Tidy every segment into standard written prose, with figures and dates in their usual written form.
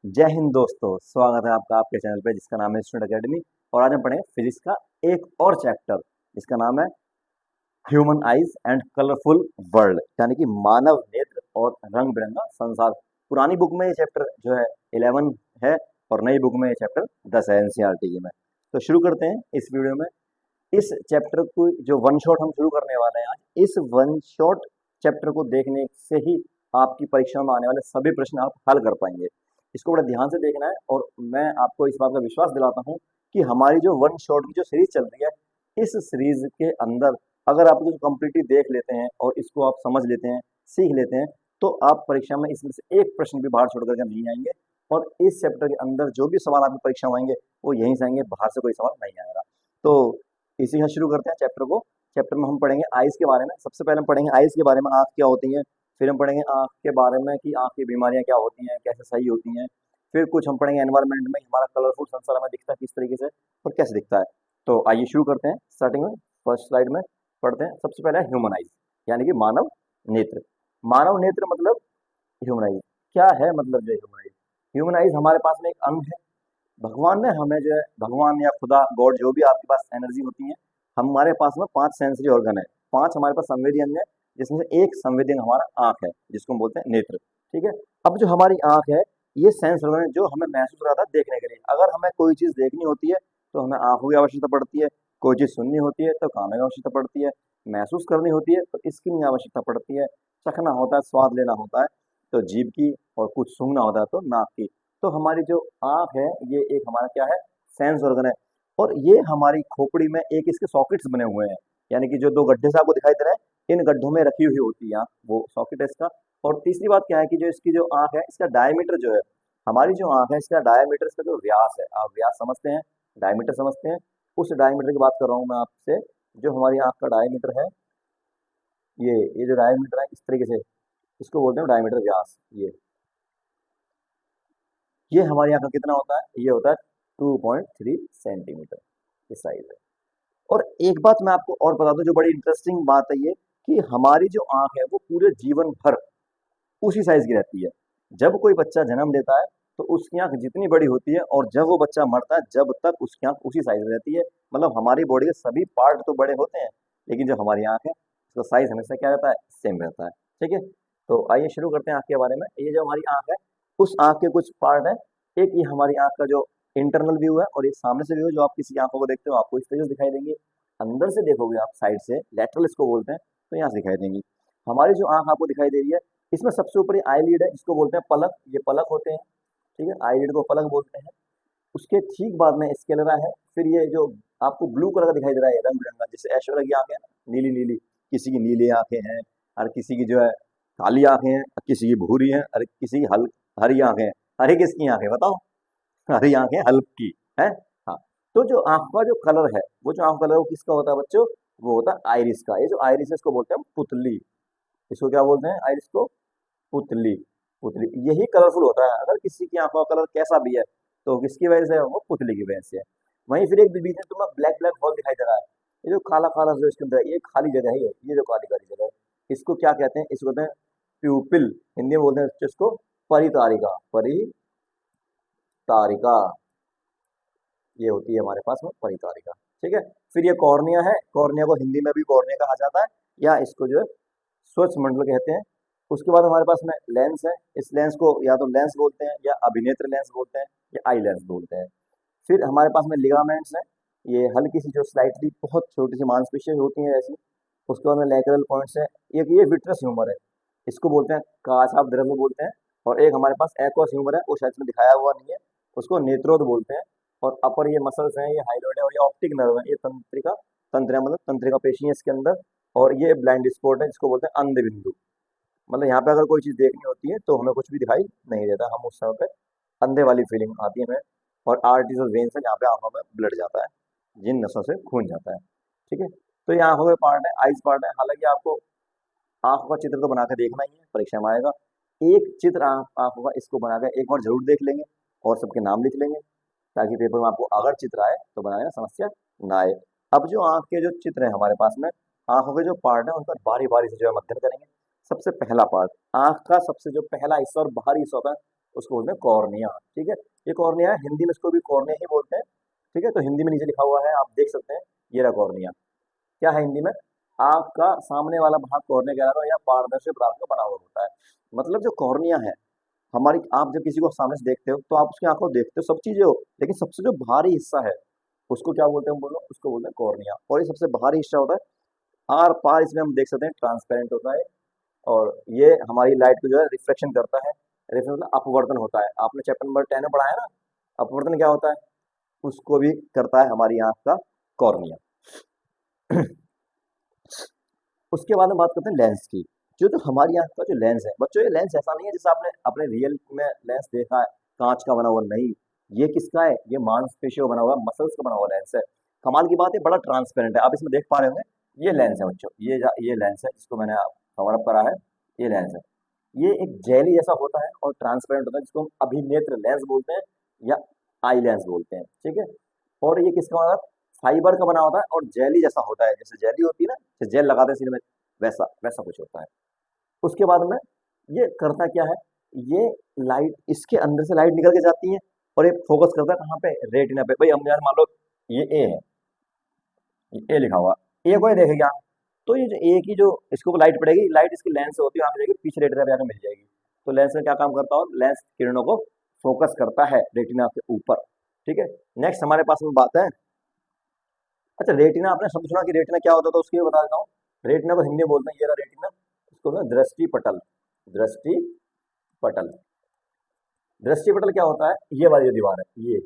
जय हिंद दोस्तों, स्वागत है आपका आपके चैनल पे जिसका नाम है स्टूडेंट अकेडमी। और आज हम पढ़ेंगे फिजिक्स का एक और चैप्टर जिसका नाम है human eyes and colourful world, यानी कि मानव नेत्र और रंग बिरंगा संसार। पुरानी बुक में ये चैप्टर जो है 11 है और नई बुक में ये चैप्टर 10 है एनसीईआरटी की में। तो शुरू करते हैं इस वीडियो में। इस चैप्टर को जो वन शॉट हम शुरू करने वाले हैं आज, इस वन शॉट चैप्टर को देखने से ही आपकी परीक्षा में आने वाले सभी प्रश्न आप हल कर पाएंगे। इसको बड़ा ध्यान से देखना है और मैं आपको इस बात का विश्वास दिलाता हूँ कि हमारी जो वन शॉट की जो सीरीज चल रही है, इस सीरीज के अंदर अगर आप इसको कम्प्लीटली देख लेते हैं और इसको आप समझ लेते हैं, सीख लेते हैं, तो आप परीक्षा में इसमें से एक प्रश्न भी बाहर छोड़ करके नहीं आएंगे। और इस चैप्टर के अंदर जो भी सवाल आपकी परीक्षा में आएंगे वो यहीं से आएंगे, बाहर से कोई सवाल नहीं आएगा। तो इसी का शुरू करते हैं चैप्टर को। चैप्टर में हम पढ़ेंगे आइज के बारे में। सबसे पहले हम पढ़ेंगे आइज के बारे में, आँख क्या होती है। फिर हम पढ़ेंगे आँख के बारे में कि आँख की बीमारियां क्या होती हैं, कैसे सही होती हैं। फिर कुछ हम पढ़ेंगे एनवायरनमेंट में, हमारा कलरफुल संसार हमें दिखता है किस तरीके से और कैसे दिखता है। तो आइए शुरू करते हैं। स्टार्टिंग में फर्स्ट स्लाइड में पढ़ते हैं। सबसे पहले ह्यूमन आइज, यानी कि मानव नेत्र। मानव नेत्र मतलब ह्यूमन आइज क्या है, मतलब जो ह्यूमन आइज, ह्यूमन आइज हमारे पास में एक अंग है। भगवान ने हमें जो है, भगवान या खुदा गॉड जो भी आपके पास एनर्जी होती है, हमारे पास में 5 सेंसरी ऑर्गन है, 5 हमारे पास संवेदी अंग है, जिसमें से एक संवेदी अंग हमारा आंख है जिसको हम बोलते हैं नेत्र। ठीक है। अब जो हमारी आंख है, ये सेंस ऑर्गन है जो हमें महसूस कराता है देखने के लिए। अगर हमें कोई चीज देखनी होती है तो हमें आंखों की आवश्यकता पड़ती है, कोई चीज सुननी होती है तो कानों की आवश्यकता पड़ती है, महसूस करनी होती है तो स्किन की आवश्यकता पड़ती है, चखना होता है, स्वाद लेना होता है तो जीभ की, और कुछ सूंघना होता है तो नाक की। तो हमारी जो आंख है ये एक हमारा क्या है, सेंस ऑर्गन है। और ये हमारी खोपड़ी में एक इसके सॉकेट्स बने हुए हैं, यानी कि जो 2 गड्ढे से आपको दिखाई दे रहे हैं, इन गड्ढों में रखी हुई होती है आंख, वो सॉकेट है इसका। और तीसरी बात क्या है कि जो इसकी जो आंख है, इसका डायमीटर जो है, हमारी जो आंख है इसका डायमीटर, इसका जो व्यास है, आप व्यास समझते हैं, डायमीटर समझते हैं, उस डायमीटर की बात कर रहा हूँ मैं आपसे। जो हमारी आंख का डायमीटर है, ये जो डायमीटर है इस तरीके से, इसको बोलते हैं डायमीटर व्यास। ये हमारी आंख का कितना होता है, ये होता है 2.3 सेंटीमीटर इस साइज है। और एक बात मैं आपको और बता दूं, जो बड़ी इंटरेस्टिंग बात है ये, कि हमारी जो आंख है वो पूरे जीवन भर उसी साइज की रहती है। जब कोई बच्चा जन्म लेता है तो उसकी आंख जितनी बड़ी होती है, और जब वो बच्चा मरता है जब तक उसकी आंख उसी साइज में रहती है। मतलब हमारी बॉडी के सभी पार्ट तो बड़े होते हैं, लेकिन जो हमारी आंख है उसका साइज हमेशा क्या रहता है, सेम रहता है। ठीक है। तो आइए शुरू करते हैं आंख के बारे में। ये जो हमारी आंख है, उस आंख के कुछ पार्ट है। एक ये हमारी आंख का जो इंटरनल व्यू है, और एक सामने से व्यू जो आप किसी आंखों को देखते हो आपको इस तरीके से दिखाई देंगे। अंदर से देखोगे आप साइड से, लेटरल इसको बोलते हैं, तो यहाँ से दिखाई देंगी। हमारी जो आंख आपको दिखाई दे रही है, इसमें सबसे ऊपर ये आईलिड है, जिसको बोलते हैं पलक, ये पलक होते हैं। ठीक है, आईलिड को पलक बोलते हैं। उसके ठीक बाद में स्क्लेरा है। फिर ये जो आपको ब्लू कलर का दिखाई दे रहा है रंग बिरंगा, जैसे ऐश्वर्या की आंखें हैं ना, नीली नीली, किसी की नीली आंखें हैं, और किसी की जो है काली आंखें हैं, किसी की भूरी हैं, और किसी की हरी आंखें हैं। हरी किसकी आंखें बताओ? हरी आंखें हल्की है। हाँ। तो जो आंख का जो कलर है, वो जो आंख कलर है वो किसका होता है बच्चों? वो होता है आइरिस का। ये जो आइरिस है इसको बोलते हैं हम पुतली। इसको क्या बोलते हैं? आइरिस को पुतली। पुतली यही कलरफुल होता है। अगर किसी की आंखों का कलर कैसा भी है तो किसकी वजह से है? वो पुतली की वजह से है। वहीं फिर एक बीच में तुम्हें ब्लैक ब्लैक हॉल दिखाई दे रहा है, ये जो काला काला जो इसके अंदर है, ये खाली जगह है, ये जो काली काली जगह है, इसको क्या कहते हैं? इसको कहते हैं प्यूपिल। हिंदी में बोलते हैं इसको परितारिका। परितारिका, ये होती है हमारे पास में परितारिका। ठीक है। फिर ये कॉर्निया है। कॉर्निया को हिंदी में भी कॉर्निया कहा जाता है, या इसको जो है स्वच्छ मंडल कहते हैं। उसके बाद हमारे पास में लेंस है। इस लेंस को या तो लेंस बोलते हैं, या अभिनेत्र लेंस बोलते हैं, या आई लेंस बोलते हैं। फिर हमारे पास में लिगामेंट्स हैं। ये हल्की सी जो स्लाइटली बहुत छोटी सी मांसपेशियां होती हैं ऐसी। उसके बाद में लैटरल पॉइंट्स है। एक ये विट्रस ह्यूमर है, इसको बोलते हैं काछाप द्रव्य बोलते हैं। और एक हमारे पास एक्वस ह्यूमर है, वो शायद इसमें दिखाया हुआ नहीं है, उसको नेत्रोद बोलते हैं। और अपर ये मसल्स हैं, ये हाइलोइड है, और ये ऑप्टिक नर्व है, ये तंत्रिका, तंत्रिका मतलब तंत्रिका पेशी है इसके अंदर। और ये ब्लाइंड स्पॉट है, जिसको बोलते हैं अंध बिंदु। मतलब यहाँ पे अगर कोई चीज देखनी होती है तो हमें कुछ भी दिखाई नहीं देता, हम उस समय पे अंधे वाली फीलिंग आती है हमें। और आर्टिफिशियल वेन्स है जहाँ पे आंखों में ब्लड जाता है, जिन नसों से खून जाता है। ठीक है। तो ये आंखों के पार्ट है, आइज पार्ट है। हालांकि आपको आंखों का चित्र तो बना के देखना ही है, परीक्षा में आएगा। एक चित्र आंखों का, इसको बनाकर एक बार जरूर देख लेंगे और सबके नाम लिख लेंगे, ताकि पेपर में आपको अगर चित्र आए तो बनाने में समस्या ना आए। अब जो आंख के जो चित्र है हमारे पास में, आंखों के जो पार्ट है उन पर बारी बारी से जो है अध्ययन करेंगे। सबसे पहला पार्ट, आंख का सबसे जो पहला हिस्सा और बाहरी हिस्सा होता है उसको बोलते हैं कॉर्निया। ठीक है, ये कॉर्निया है, हिंदी में इसको भी कॉर्निया ही बोलते हैं। ठीक है, तो हिंदी में नीचे लिखा हुआ है, आप देख सकते हैं, ये रहा कॉर्निया। क्या है हिंदी में, आंख का सामने वाला भाग कॉर्निया कहलाता है या पारदर्शी पदार्थ का बना हुआ होता है। मतलब जो कॉर्निया है हमारी, आप जब किसी को सामने से देखते हो तो आप उसकी आंखों को देखते हो, सब चीजें हो, लेकिन सबसे जो भारी हिस्सा है उसको क्या बोलते हैं, बोलो, उसको बोलते हैं कॉर्निया। और ये सबसे भारी हिस्सा होता है, आर पार इसमें हम देख सकते हैं ट्रांसपेरेंट होता है, और ये हमारी लाइट को जो है रिफ्लेक्शन करता है। रिफ्लेक्शन मतलब अपवर्तन होता है, आपने चैप्टर नंबर 10 में पढ़ा है ना, अपवर्तन क्या होता है, उसको भी करता है हमारी आंख का कॉर्निया। उसके बाद हम बात करते हैं लेंस की। जो हमारी आंख का जो लेंस है बच्चों, ये लेंस ऐसा नहीं है जैसे आपने अपने रियल में लेंस देखा है कांच का बना हुआ, नहीं, ये किसका है, ये मांसपेशियों बना हुआ, मसल्स का बना हुआ लेंस है। कमाल की बात है, बड़ा ट्रांसपेरेंट है, आप इसमें देख पा रहे होंगे, ये लेंस है बच्चों, ये लेंस है जिसको मैंने कवर अप करा है, ये लेंस है। ये एक जेली जैसा होता है और ट्रांसपेरेंट होता है, जिसको हम अभिनेत्र लेंस बोलते हैं या आई लेंस बोलते हैं। ठीक है, और ये किसका बना होता है, फाइबर का बना होता है और जेली जैसा होता है, जैसे जेली होती है ना, जैसे जेल लगाते हैं सिर में, वैसा वैसा कुछ होता है। उसके बाद में ये करता क्या है, ये लाइट, इसके अंदर से लाइट निकल के जाती है और ये फोकस करता है कहाँ पे, रेटिना पे। भाई हम यार मान लो ये ए है, ये ए लिखा हुआ, ए को ये देखेगा, तो ये जो ए की जो इसको लाइट पड़ेगी, लाइट इसकी लेंस से होती है, आगे जाएगी पीछे रेटिना पे आकर मिल जाएगी। तो लेंस में क्या काम करता हो, लेंस किरणों को फोकस करता है रेटिना के ऊपर। ठीक है, नेक्स्ट हमारे पास में बात है, अच्छा रेटिना, आपने शब्द सुना कि रेटिना क्या होता था, उसकी भी बता देता हूँ। रेटिना को हिंदी में बोलते हैं, ये रहा रेटिना, इसको ना दृष्टि पटल, दृष्टि पटल। दृष्टि पटल क्या होता है, ये वाली जो दीवार है, ये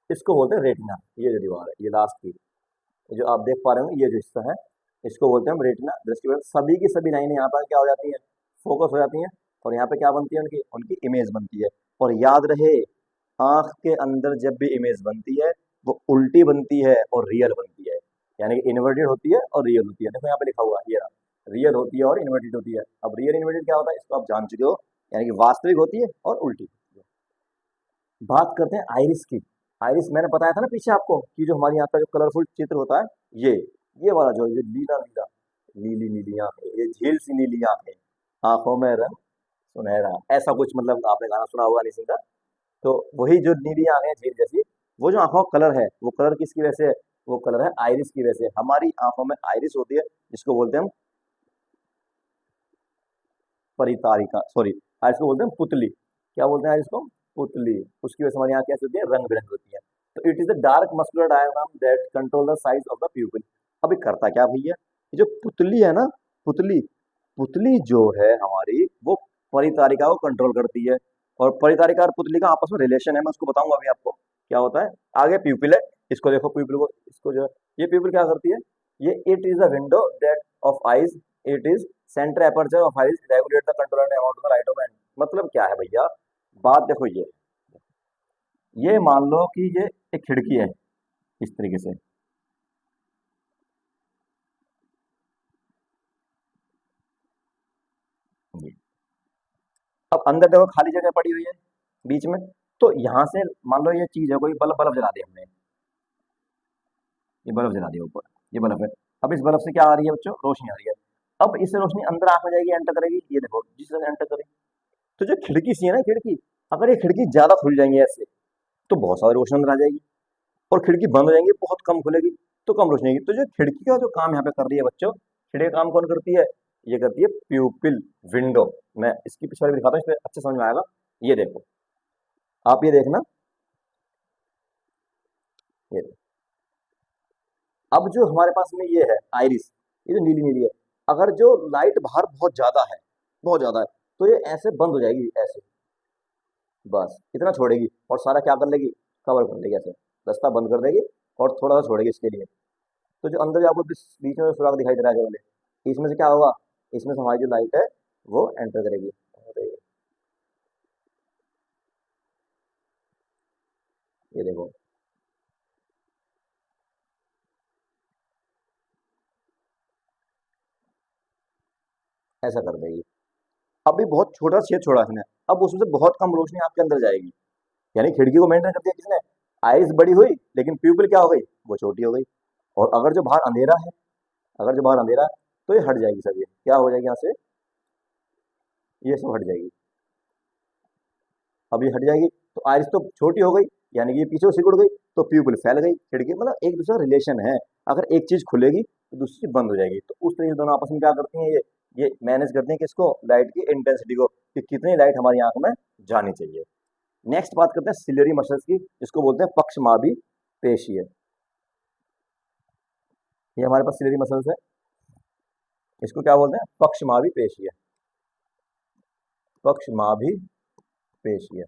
इसको बोलते हैं रेटिना। ये जो दीवार है, ये लास्ट की जो आप देख पा रहे हो, ये जो हिस्सा है, इसको बोलते हैं हम रेटिना, दृष्टि पटल। सभी की सभी लाइनें यहाँ पर क्या हो जाती है, फोकस हो जाती हैं, और यहाँ पे क्या बनती है, उनकी उनकी इमेज बनती है। और याद रहे, आंख के अंदर जब भी इमेज बनती है वो उल्टी बनती है और रियल बनती है, यानी कि इन्वर्टेड होती है और रियल होती है। देखो यहाँ पे लिखा हुआ है, ये रियल होती है और इन्वर्टेड होती है। अब रियल इन्वर्टेड क्या होता है, इसको आप जान चुके हो, यानी कि वास्तविक होती है और उल्टी होती है। बात करते हैं आइरिस की। आइरिस मैंने बताया था ना पीछे आपको कि जो हमारी यहाँ का जो कलरफुल चित्र होता है, ये वाला जो ये लीला लीला, नीली नीली आंखें, ये झील सी नीली आंखें, आंखों में रंग सुनहरा, ऐसा कुछ, मतलब आपने गाना सुना होगा हनी सिंह का। तो वही जो नीली आंखें झील जैसी, वो जो आंखों का कलर है, वो कलर किसकी वजह से है? वो कलर है आइरिस की वजह से। हमारी आंखों में आइरिस होती है, जिसको बोलते हैं हम परितारिका, सॉरी, आइरिस को बोलते हैं पुतली। क्या बोलते हैं आइरिस को? पुतली। उसकी वजह से हमारी आंखें कैसी होती है, रंग बिरंगी होती है। तो it is the dark muscular diagram that control the size of the प्यूपिल। अभी करता क्या भैया, ये जो पुतली है ना, पुतली, पुतली जो है हमारी, वो परितारिका को कंट्रोल करती है। और परितारिका और पुतली का आपस में रिलेशन है, मैं उसको बताऊंगा अभी आपको क्या होता है। आगे प्यूपिल है, इसको देखो, प्यूपिल को, इसको जो है, ये प्यूपिल क्या करती है, ये it is the window that of eyes, it is centre aperture of eyes regulate the control and amount of the light of and. मतलब क्या है भैया, बात देखो, ये मान लो कि ये एक खिड़की है इस तरीके से, ये। अब अंदर देखो खाली जगह पड़ी हुई है बीच में, तो यहाँ से मान लो ये चीज है कोई, बल्ब बल्ब जला दिया हमने, ये बल्ब जला दिया ऊपर, ये बल्ब है। अब इस बल्ब से क्या आ रही है बच्चों, रोशनी आ रही है। अब इससे रोशनी अंदर आंख में जाएगी, एंटर करेगी, ये देखो जिस तरह एंटर करेगी। तो जो खिड़की सी है ना, खिड़की, अगर ये खिड़की ज्यादा खुल जाएंगी ऐसे, तो बहुत सारी रोशनी अंदर आ जाएगी, और खिड़की बंद हो जाएंगी, बहुत कम खुलेगी, तो कम रोशनी आएगी। तो जो खिड़की का जो काम यहाँ पे कर रही है बच्चों, खिड़की का काम कौन करती है, ये करती है प्यूपिल विंडो। मैं इसकी पिछले वाली दिखाता हूँ, इसमें अच्छे समझ में आएगा। ये देखो, आप ये देखना, ये देखो। अब जो हमारे पास में ये है आइरिस, ये जो नीली नीली है, अगर जो लाइट बाहर बहुत ज्यादा है, बहुत ज्यादा है, तो ये ऐसे बंद हो जाएगी, ऐसे, बस इतना छोड़ेगी, और सारा क्या कर लेगी, कवर कर लेगी, ऐसे रास्ता बंद कर देगी, और थोड़ा सा छोड़ेगी इसके लिए। तो जो अंदर जो आपको बीच में सुराख दिखाई दे रहा है वाले, इसमें से क्या होगा, इसमें से हमारी जो लाइट है वो एंटर करेगी। ये देखो, ऐसा कर देगी। अभी बहुत छोटा छेद छोड़ा इसने, अब उसमें से बहुत कम रोशनी आपके अंदर जाएगी, यानी खिड़की को मेंटेन कर दिया किसने, आइज बड़ी हुई, लेकिन प्यूपिल क्या हो गई, वो छोटी हो गई। और अगर जो बाहर अंधेरा है, अगर जो बाहर अंधेरा है, तो ये हट जाएगी सब, ये क्या हो जाएगी यहाँ से, ये सब हट जाएगी। अब ये हट जाएगी तो आइरिस तो छोटी हो गई, यानी कि ये पीछे सिकुड़ गई, तो प्यूपिल फैल गई, खिड़की, मतलब एक दूसरा रिलेशन है। अगर एक चीज खुलेगी तो दूसरी चीज बंद हो जाएगी। तो उस तरीके से दोनों आपस में क्या करती हैं, ये मैनेज करते हैं किसको, लाइट की इंटेंसिटी को, कि कितनी लाइट हमारी आंख में जानी चाहिए। नेक्स्ट बात करते हैं सिलियरी मसल्स की, जिसको बोलते हैं पक्षमाभी पेशीय। ये हमारे पास सिलियरी मसल्स है, इसको क्या बोलते हैं, पक्षमाभी पेशीय, पक्षमाभी पेशीय।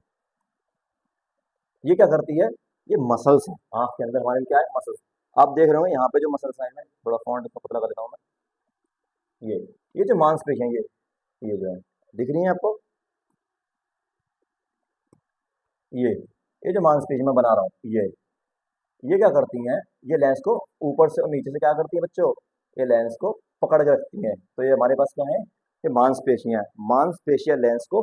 ये क्या करती है, ये मसल्स है आंख के अंदर हमारे में, क्या है, मसल्स। आप देख रहे हो यहाँ पे जो मसल्स है, मैं थोड़ा फॉन्ट इसका पतला कर देता हूँ मैं, ये जो मांसपेशियां, ये जो है दिख रही है आपको, ये जो मांसपेशी मैं बना रहा हूँ, ये क्या करती हैं, ये लेंस को ऊपर से और नीचे से क्या करती है बच्चों, ये लेंस को पकड़ के रखती हैं। तो ये हमारे पास क्या है, ये मांसपेशियां लेंस को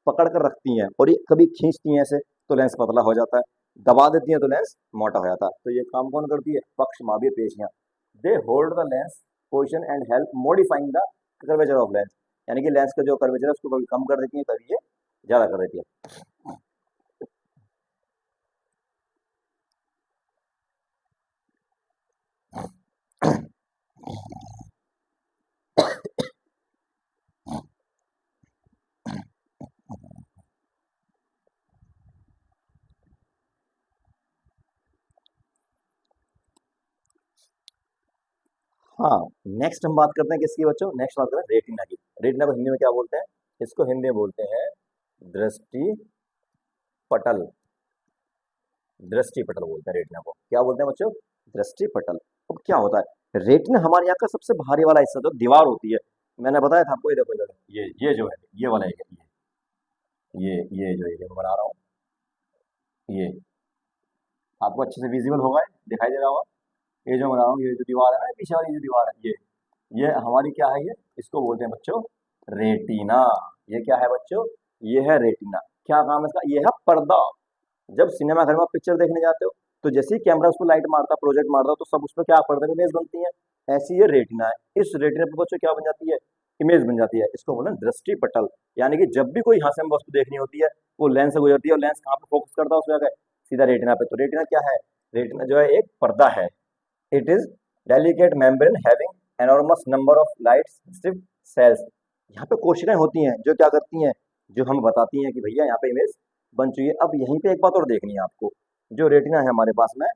पकड़ कर रखती हैं, और ये कभी खींचती हैं ऐसे तो लेंस पतला हो जाता है, दबा देती हैं तो लेंस मोटा हो जाता है। तो ये काम कौन करती है, पक्षमाभीय पेशियां। They hold the lens position and help modifying the curvature of lens, यानी कि लेंस का जो कर्वेचर है उसको कभी कम कर देती है, कभी ये ज्यादा कर देती है। हाँ, नेक्स्ट हम बात करते हैं किसकी बच्चों, नेक्स्ट बात करते हैं रेटिना की। रेटिना को हिंदी में क्या बोलते हैं, इसको हिंदी में बोलते हैं दृष्टि पटल, दृष्टि पटल बोलते हैं रेटिना को, क्या बोलते हैं बच्चों, दृष्टि पटल। अब क्या होता है, रेटिना हमारी आंख का सबसे भारी वाला हिस्सा, तो दीवार होती है, मैंने बताया था आपको, ये देखो इधर, ये जो है, ये वाला एरिया, ये जो एरिया मैं बना रहा हूँ, ये आपको अच्छे से विजिबल होगा, दिखाई दे रहा होगा, ये जो बना रहा हूँ, ये जो दीवार है ना, पीछे वाली जो दीवार है, ये हमारी क्या है, ये इसको बोलते हैं बच्चों रेटिना। ये क्या है बच्चों, ये है रेटिना। क्या काम है इसका, ये है पर्दा। जब सिनेमा घर में आप पिक्चर देखने जाते हो, तो जैसे ही कैमरा उसको लाइट मारता, प्रोजेक्ट मारता, तो सब उसमें क्या पर्दे में इमेज बनती है, ऐसी ये रेटिना है। इस रेटिना पर बच्चों क्या बन जाती है, इमेज बन जाती है, इसको बोलते हैं दृष्टि पटल। यानी कि जब भी कोई यहाँ से हमें वस्तु देखनी होती है, वो लेंस से गुजरती है, और लेंस कहाँ पे फोकस करता है, उस जगह सीधा रेटिना पे। तो रेटिना क्या है, रेटिना जो है एक पर्दा है। It is delicate membrane having enormous number of light sensitive sales. यहाँ पे कोशिकाएं होती हैं जो क्या करती हैं, जो हमें बताती हैं कि भैया यहाँ पे इमेज बन चुकी है। अब यहीं पे एक बात और देखनी है आपको, जो रेटिना है हमारे पास में,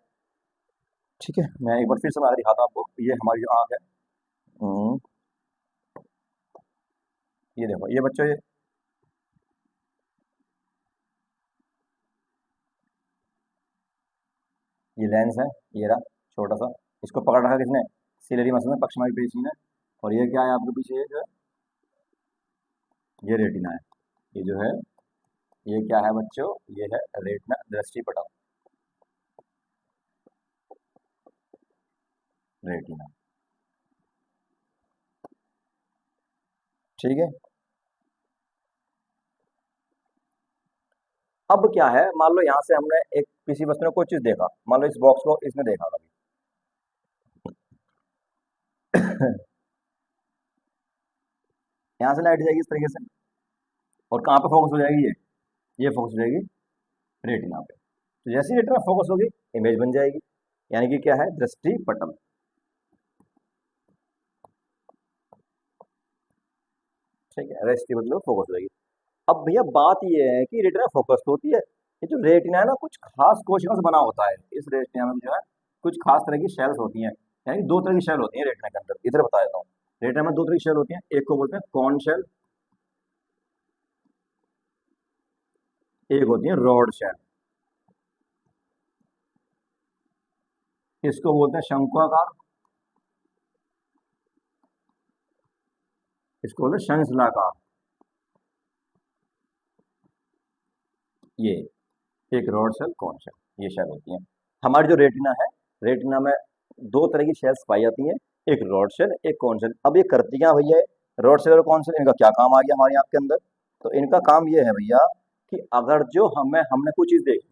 ठीक है, मैं एक बार फिर से मैं दिखाता हूँ आपको, ये हमारी जो आंख है, हम्म, ये देखो, ये बच्चों, ये लेंस है, ये रहा छोटा सा, इसको पकड़ रखा किसने, सिलेरी मसल में, पक्षमाई पेशी ने। और ये क्या है आपके पीछे, ये जो है, ये रेटिना है, ये जो है, ये क्या है बच्चों, ये है रेटिना, दृष्टि पटल, रेटिना, ठीक है। अब क्या है, मान लो यहाँ से हमने एक किसी वस्तु ने कोई चीज देखा, मान लो इस बॉक्स को इसने देखा कभी, यहाँ से लाइट जाएगी इस तरीके से, और कहाँ पे फोकस हो जाएगी, ये फोकस हो जाएगी रेटिना पे। तो जैसे ही रेटिना फोकस होगी, इमेज बन जाएगी, यानी कि क्या है, दृष्टि पटल, ठीक है, दृष्टि पटल फोकस हो जाएगी। अब भैया बात ये है कि रेटिना फोकस तो होती है, ये जो रेटिना है ना, कुछ खास कोशिकाओं से बना होता है। इस रेटिना में जो है कुछ खास तरह की शेल्स होती हैं, यानी दो तरह की शेल होती है रेटिना के अंदर, इधर बता देता हूँ। रेटिना में दो तरह की शेल होती है, एक को बोलते हैं कॉन शेल, एक होती है रॉड शेल, इसको बोलते हैं शंक्वाकार, इसको बोलते हैं शंखलाकार। ये एक रॉड शेल, कॉन शेल, ये शेल होती हैं। हमारी जो रेटिना है, रेटिना में दो तरह की शेल्स पाई जाती हैं, एक रॉड शेल, एक कॉन शेल। अब ये करती क्या भैया, रॉड शेल और कॉन शेल, इनका क्या काम आ गया हमारे आंख के अंदर, तो इनका काम ये है भैया कि अगर जो हमने कोई चीज देखी,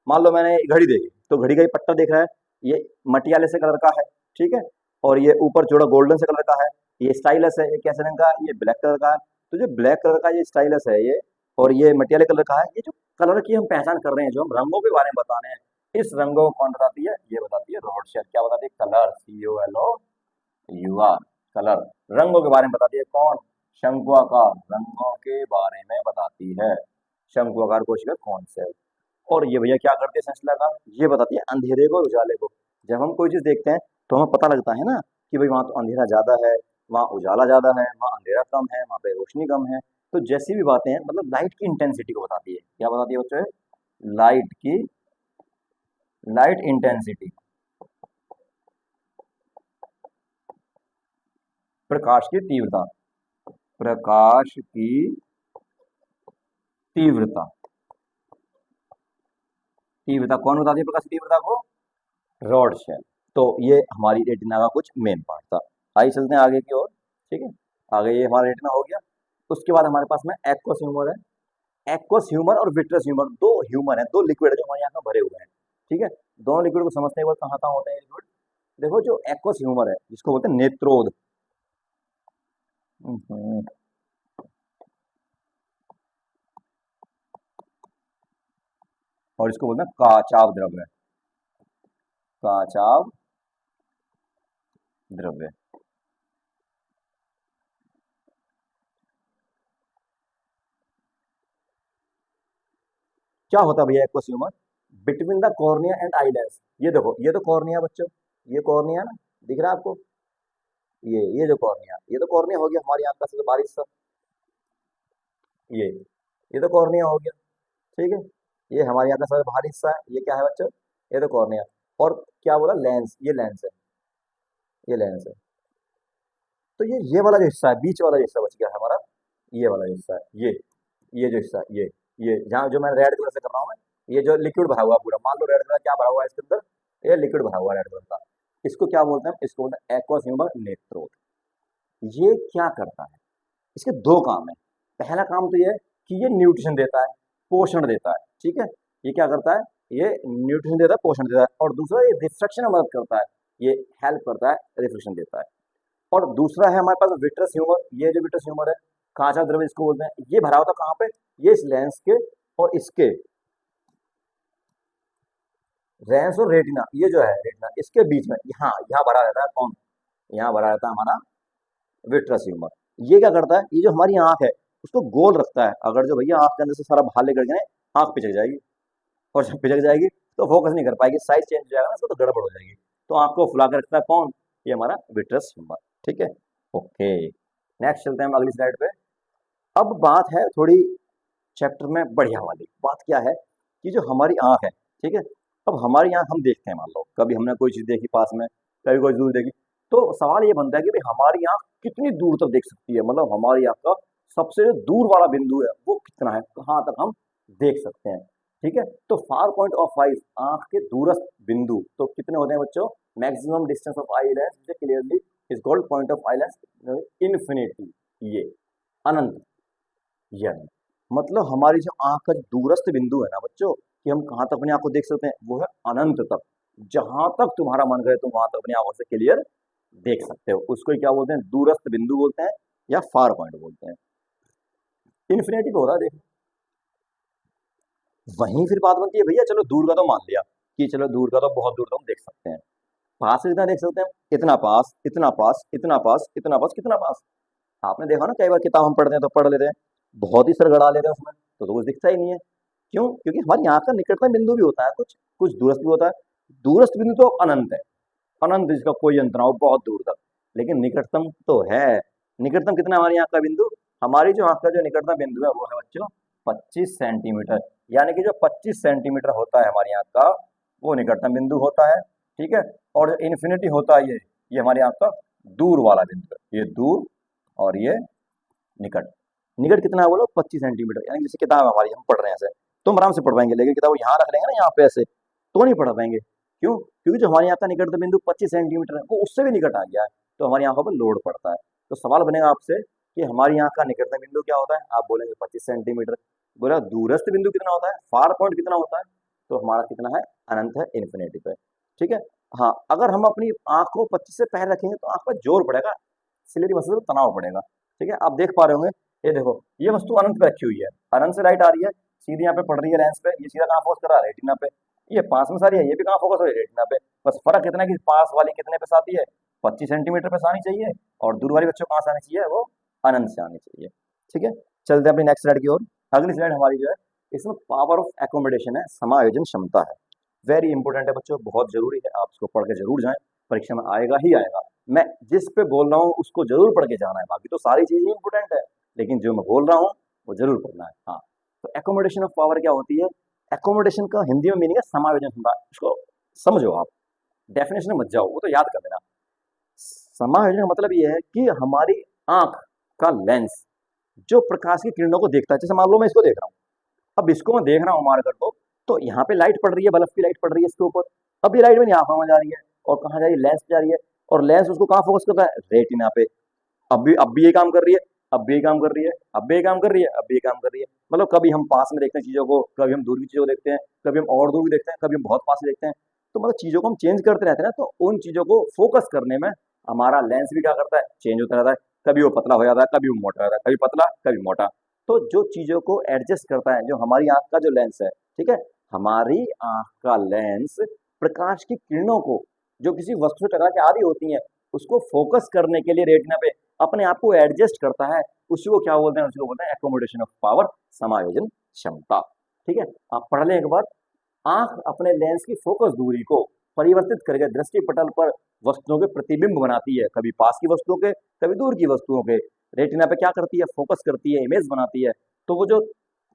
मान लो मैंने घड़ी देखी, तो घड़ी का ये पट्टा देख रहा है, ये मटियाले से कलर का है, ठीक है, और ये ऊपर जोड़ा गोल्डन से कलर का है, ये स्टाइलस है, ये कैसे रंग का है, ये ब्लैक कलर का है। तो जो ब्लैक कलर का ये स्टाइलस है, ये और ये मटियाले कलर का है, ये जो कलर की हम पहचान कर रहे हैं, जो हम रंगों के बारे में बता रहे हैं, इस रंगों को कौन बताती है? ये बताती है रोडसेल। क्या बताती है? Colour, COLOUR, colour. रंगों के बारे में बताती है कौन? शंकु आकार, रंगों के बारे में बताती है शंकु आकार कोशिका कौन से। और ये भैया क्या करती है संश्लेषण का? ये बताती है अंधेरे को और उजाले को। जब हम कोई चीज देखते हैं तो हमें पता लगता है ना कि भाई वहां तो अंधेरा ज्यादा है, वहां उजाला ज्यादा है, वहां अंधेरा कम है, वहां पे रोशनी कम है। तो जैसी भी बातें हैं, मतलब लाइट की इंटेंसिटी को बताती है। क्या बताती है बच्चों? लाइट की, लाइट इंटेंसिटी, प्रकाश की तीव्रता, प्रकाश की तीव्रता। तीव्रता कौन बताती है प्रकाश की तीव्रता को? Rod cell. तो ये हमारी रेटिना का कुछ मेन पार्ट था। आइए चलते हैं आगे की ओर। ठीक है, आगे ये हमारा रेटिना हो गया। उसके बाद हमारे पास में एक्वस ह्यूमर है। एक्वस ह्यूमर और विट्रस ह्यूमर, दो ह्यूमर है, दो लिक्विड है जो हमारे यहाँ में भरे हुए हैं। ठीक है, दोनों लिक्विड को समझते हैं, वो कहाँ कहाँ होते हैं लिक्विड। देखो, जो एक्वस ह्यूमर है जिसको बोलते हैं नेत्रोद, हम्म, और इसको बोलते हैं काचाव द्रव्य, काचाव द्रव्य। क्या होता है भैया aqueous humour? Between the cornea and eye lens. ये देखो, ये तो कॉर्निया बच्चों, ये कॉर्निया ना, दिख रहा है आपको? ये जो कॉर्निया, ये तो कॉर्निया हो गया हमारी आंख का सबसे बारीक सा। ये ये तो कॉर्निया हो गया। ठीक है, ये हमारी आंख का सबसे बाहरी हिस्सा है। ये क्या है बच्चों? ये तो कॉर्निया। और क्या बोला? लेंस, ये लेंस है, ये लेंस है। तो ये वाला जो हिस्सा है, बीच वाला जो हिस्सा बच गया है हमारा, ये वाला जो हिस्सा है, ये जो हिस्सा, ये जहाँ जो मैं रेड कलर से कर रहा हूँ मैं, ये जो लिक्विड भरा हुआ है पूरा, मान लो रेड कलर क्या भरा हुआ है इसके अंदर, ये लिक्विड भरा हुआ है रेड कलर का। इसको क्या बोलते हैं? इसको बोलते हैं एक्वस ह्यूमर नेत्रोद। ये क्या करता है? इसके दो काम है। पहला काम तो ये है कि ये न्यूट्रिशन देता है, पोषण देता है। ठीक है, ये क्या करता है? ये न्यूट्रिशन देता है, पोषण देता है। और दूसरा, ये रिफ्लेक्शन में मदद करता है, ये हेल्प करता है, रिफ्लेक्शन देता है। और दूसरा है हमारे पास विट्रस ह्यूमर। ये जो विट्रस ह्यूमर है, कांचा द्रव्य इसको बोलते हैं, ये भरा होता है कहाँ पे? ये इस लेंस के और इसके, लेंस और रेटिना, ये जो है रेटिना, इसके बीच में यहाँ यहाँ भरा रहता है कौन? यहाँ भरा रहता है हमारा विट्रस ह्यूमर। ये क्या करता है? ये जो हमारी आंख है उसको गोल रखता है। अगर जो भैया आंख के अंदर से सारा बाहर लेकर गए, आंख पिचक जाएगी, और जब पिचक जाएगी तो फोकस नहीं कर पाएगी, साइज चेंज हो जाएगा ना, उसको तो गड़बड़ हो जाएगी। तो आंख को फुला के रखता है कौन? ये हमारा विट्रस ह्यूमर। ठीक है, ओके। नेक्स्ट चलते हैं हम अगली स्लाइड पे। अब बात है थोड़ी चैप्टर में बढ़िया वाली बात। क्या है कि जो हमारी आंख है, ठीक है, अब हमारी आंख हम देखते हैं, मान लो कभी हमने कोई चीज देखी पास में, कभी कोई दूर देखी, तो सवाल ये बनता है कि भाई हमारी आंख कितनी दूर तक देख सकती है, मतलब हमारी आंख का सबसे जो दूर वाला बिंदु है वो कितना है, कहाँ तक हम देख सकते हैं। ठीक है, तो फार पॉइंट ऑफ आइज, आंख के दूरस्थ बिंदु तो कितने होते हैं बच्चों? Maximum distance of eye lens clearly is called point of eye lens infinity. ये अनंत, ये अनंत। मतलब हमारी जो आंख का जो दूरस्थ बिंदु है ना बच्चों, कि हम कहाँ तक अपनी आंख को देख सकते हैं, वो है अनंत तक। जहां तक तुम्हारा मन करे तुम वहां तक अपनी आंखों से क्लियर देख सकते हो। उसको ही क्या बोलते हैं? दूरस्थ बिंदु बोलते हैं, या फार पॉइंट बोलते हैं। इन्फिनिटी पे हो रहा है, देखो। वहीं फिर बात बनती है, भैया चलो दूर का तो मान लिया कि चलो दूर का तो बहुत दूर तक हम देख सकते हैं, पास से कितना देख सकते हैं? इतना पास, इतना पास, इतना पास, इतना पास, कितना पास। आपने देखा ना, कई बार किताब हम पढ़ते हैं तो पढ़ लेते हैं, बहुत ही सर गड़ा लेते हैं उसमें, तो कुछ दिखता ही नहीं है। क्यों? क्योंकि हमारी आंख का निकटतम बिंदु भी होता है, कुछ कुछ दूरस्थ भी होता है। दूरस्थ बिंदु तो अनंत है, अनंत जिसका कोई अंत ना हो, बहुत दूर तक। लेकिन निकटतम तो है। निकटतम कितना है हमारी आंख का बिंदु? हमारी जो आंख का जो निकटतम बिंदु है वो है बच्चों 25 सेंटीमीटर। यानी कि जो 25 सेंटीमीटर होता है हमारी आंख का, वो निकटतम बिंदु होता है। ठीक है, और जो इन्फिनिटी होता है, ये हमारी आंख का दूर वाला बिंदु है। ये दूर और ये निकट। निकट कितना है बोलो? 25 सेंटीमीटर। यानी जैसे किताब हमारी हम पढ़ रहे हैं ऐसे, तो हम आराम से पढ़ पाएंगे, लेकिन किताब यहाँ रख लेंगे ना यहाँ पे ऐसे, तो नहीं पढ़ पाएंगे। क्यों? क्योंकि जो हमारी आंख का निकटतम बिंदु 25 सेंटीमीटर है, वो उससे भी निकट आ गया है, तो हमारी आंखों पर लोड पड़ता है। तो सवाल बनेगा आपसे कि हमारी आंख का निकटतम बिंदु क्या होता है? आप बोलेंगे 25 सेंटीमीटर। बोला दूरस्थ बिंदु कितना होता है? फार पॉइंट कितना होता है? तो हमारा कितना है? अनंत है, इन्फिनिटी पे। ठीक है, हाँ, अगर हम अपनी आंख को 25 से पहले रखेंगे तो आंख पर जोर पड़ेगा, सिलेरी मसल पर तनाव पड़ेगा। ठीक है, आप देख पा रहे होंगे, ये देखो, ये वस्तु अनंत पे रखी हुई है, अनंत से लाइट आ रही है, सीधी यहाँ पे पड़ रही है लेंस पे, ये सीधा कहाँ फोकस कर रहा है, रेटिना पे। ये पास में सारी है, ये भी कहाँ फोकस हो रही है, रेटिना पे। बस फर्क इतना है कि पास वाली कितने पे से आती है, 25 सेंटीमीटर पे से आनी चाहिए, और दूर वाली बच्चों को कहाँ से आनी चाहिए, वो अनंत से आनी चाहिए। ठीक है, चलते हैं अपनी नेक्स्ट स्लाइड की ओर। अगली स्लाइड हमारी जो है, इसमें पावर ऑफ एकोमोडेशन है, समायोजन क्षमता है। वेरी इंपॉर्टेंट है बच्चों, बहुत जरूरी है, आप इसको पढ़ के जरूर जाएं, परीक्षा में आएगा ही आएगा। मैं जिस पे बोल रहा हूँ उसको जरूर पढ़ के जाना है, बाकी तो सारी चीजें इंपॉर्टेंट है, लेकिन जो मैं बोल रहा हूँ वो जरूर पढ़ना है। हाँ, तो एकोमोडेशन ऑफ पावर क्या होती है? एकोमोडेशन का हिंदी में मीनिंग है समायोजन क्षमता। इसको समझो आप, डेफिनेशन में मत जाओ, वो तो याद कर लेना। समायोजन का मतलब ये है कि हमारी आंख का लेंस जो प्रकाश की किरणों को देखता है, जैसे मान लो मैं इसको देख रहा हूँ, अब इसको मैं देख रहा हूँ मारकर तो यहाँ पे लाइट पड़ रही है, बल्ब की लाइट पड़ रही है इसके ऊपर। अब ये लाइट मेरी आंखों में जा रही है, और कहाँ जा रही है, लेंस पे जा रही है, और लेंस उसको कहाँ फोकस कर रहा है, रेटिना पे। अब भी ये काम कर रही है, अब भी ये काम कर रही है, अब भी ये काम कर रही है, अब भी ये काम कर रही है। मतलब कभी हम पास में देखते हैं चीजों को, कभी हम दूर की चीजों को देखते हैं, कभी हम और दूर की देखते हैं, कभी हम बहुत पास में देखते हैं। तो मतलब चीजों को हम चेंज करते रहते हैं ना, तो उन चीजों को फोकस करने में हमारा लेंस भी क्या करता है, चेंज होता रहता है। कभी वो पतला हो जाता है, कभी वो मोटा हो जाता है, कभी पतला कभी मोटा। तो जो चीजों को एडजस्ट करता है, जो हमारी आंख का जो लेंस है, ठीक है, हमारी आंख का लेंस प्रकाश की किरणों को जो किसी वस्तु से टकरा के आ रही होती हैं, उसको फोकस करने के लिए रेटिना पे अपने आप को एडजस्ट करता है। उसी को क्या बोलते हैं, उसी को बोलते हैं एकोमोडेशन ऑफ पावर, समायोजन क्षमता। ठीक है, आप पढ़ लें एक बार। आंख अपने लेंस की फोकस दूरी को परिवर्तित करके दृष्टि पटल पर वस्तुओं के प्रतिबिंब बनाती है, कभी पास की वस्तुओं के, कभी दूर की वस्तुओं के। रेटिना पे क्या करती है, फोकस करती है, इमेज बनाती है। तो वो जो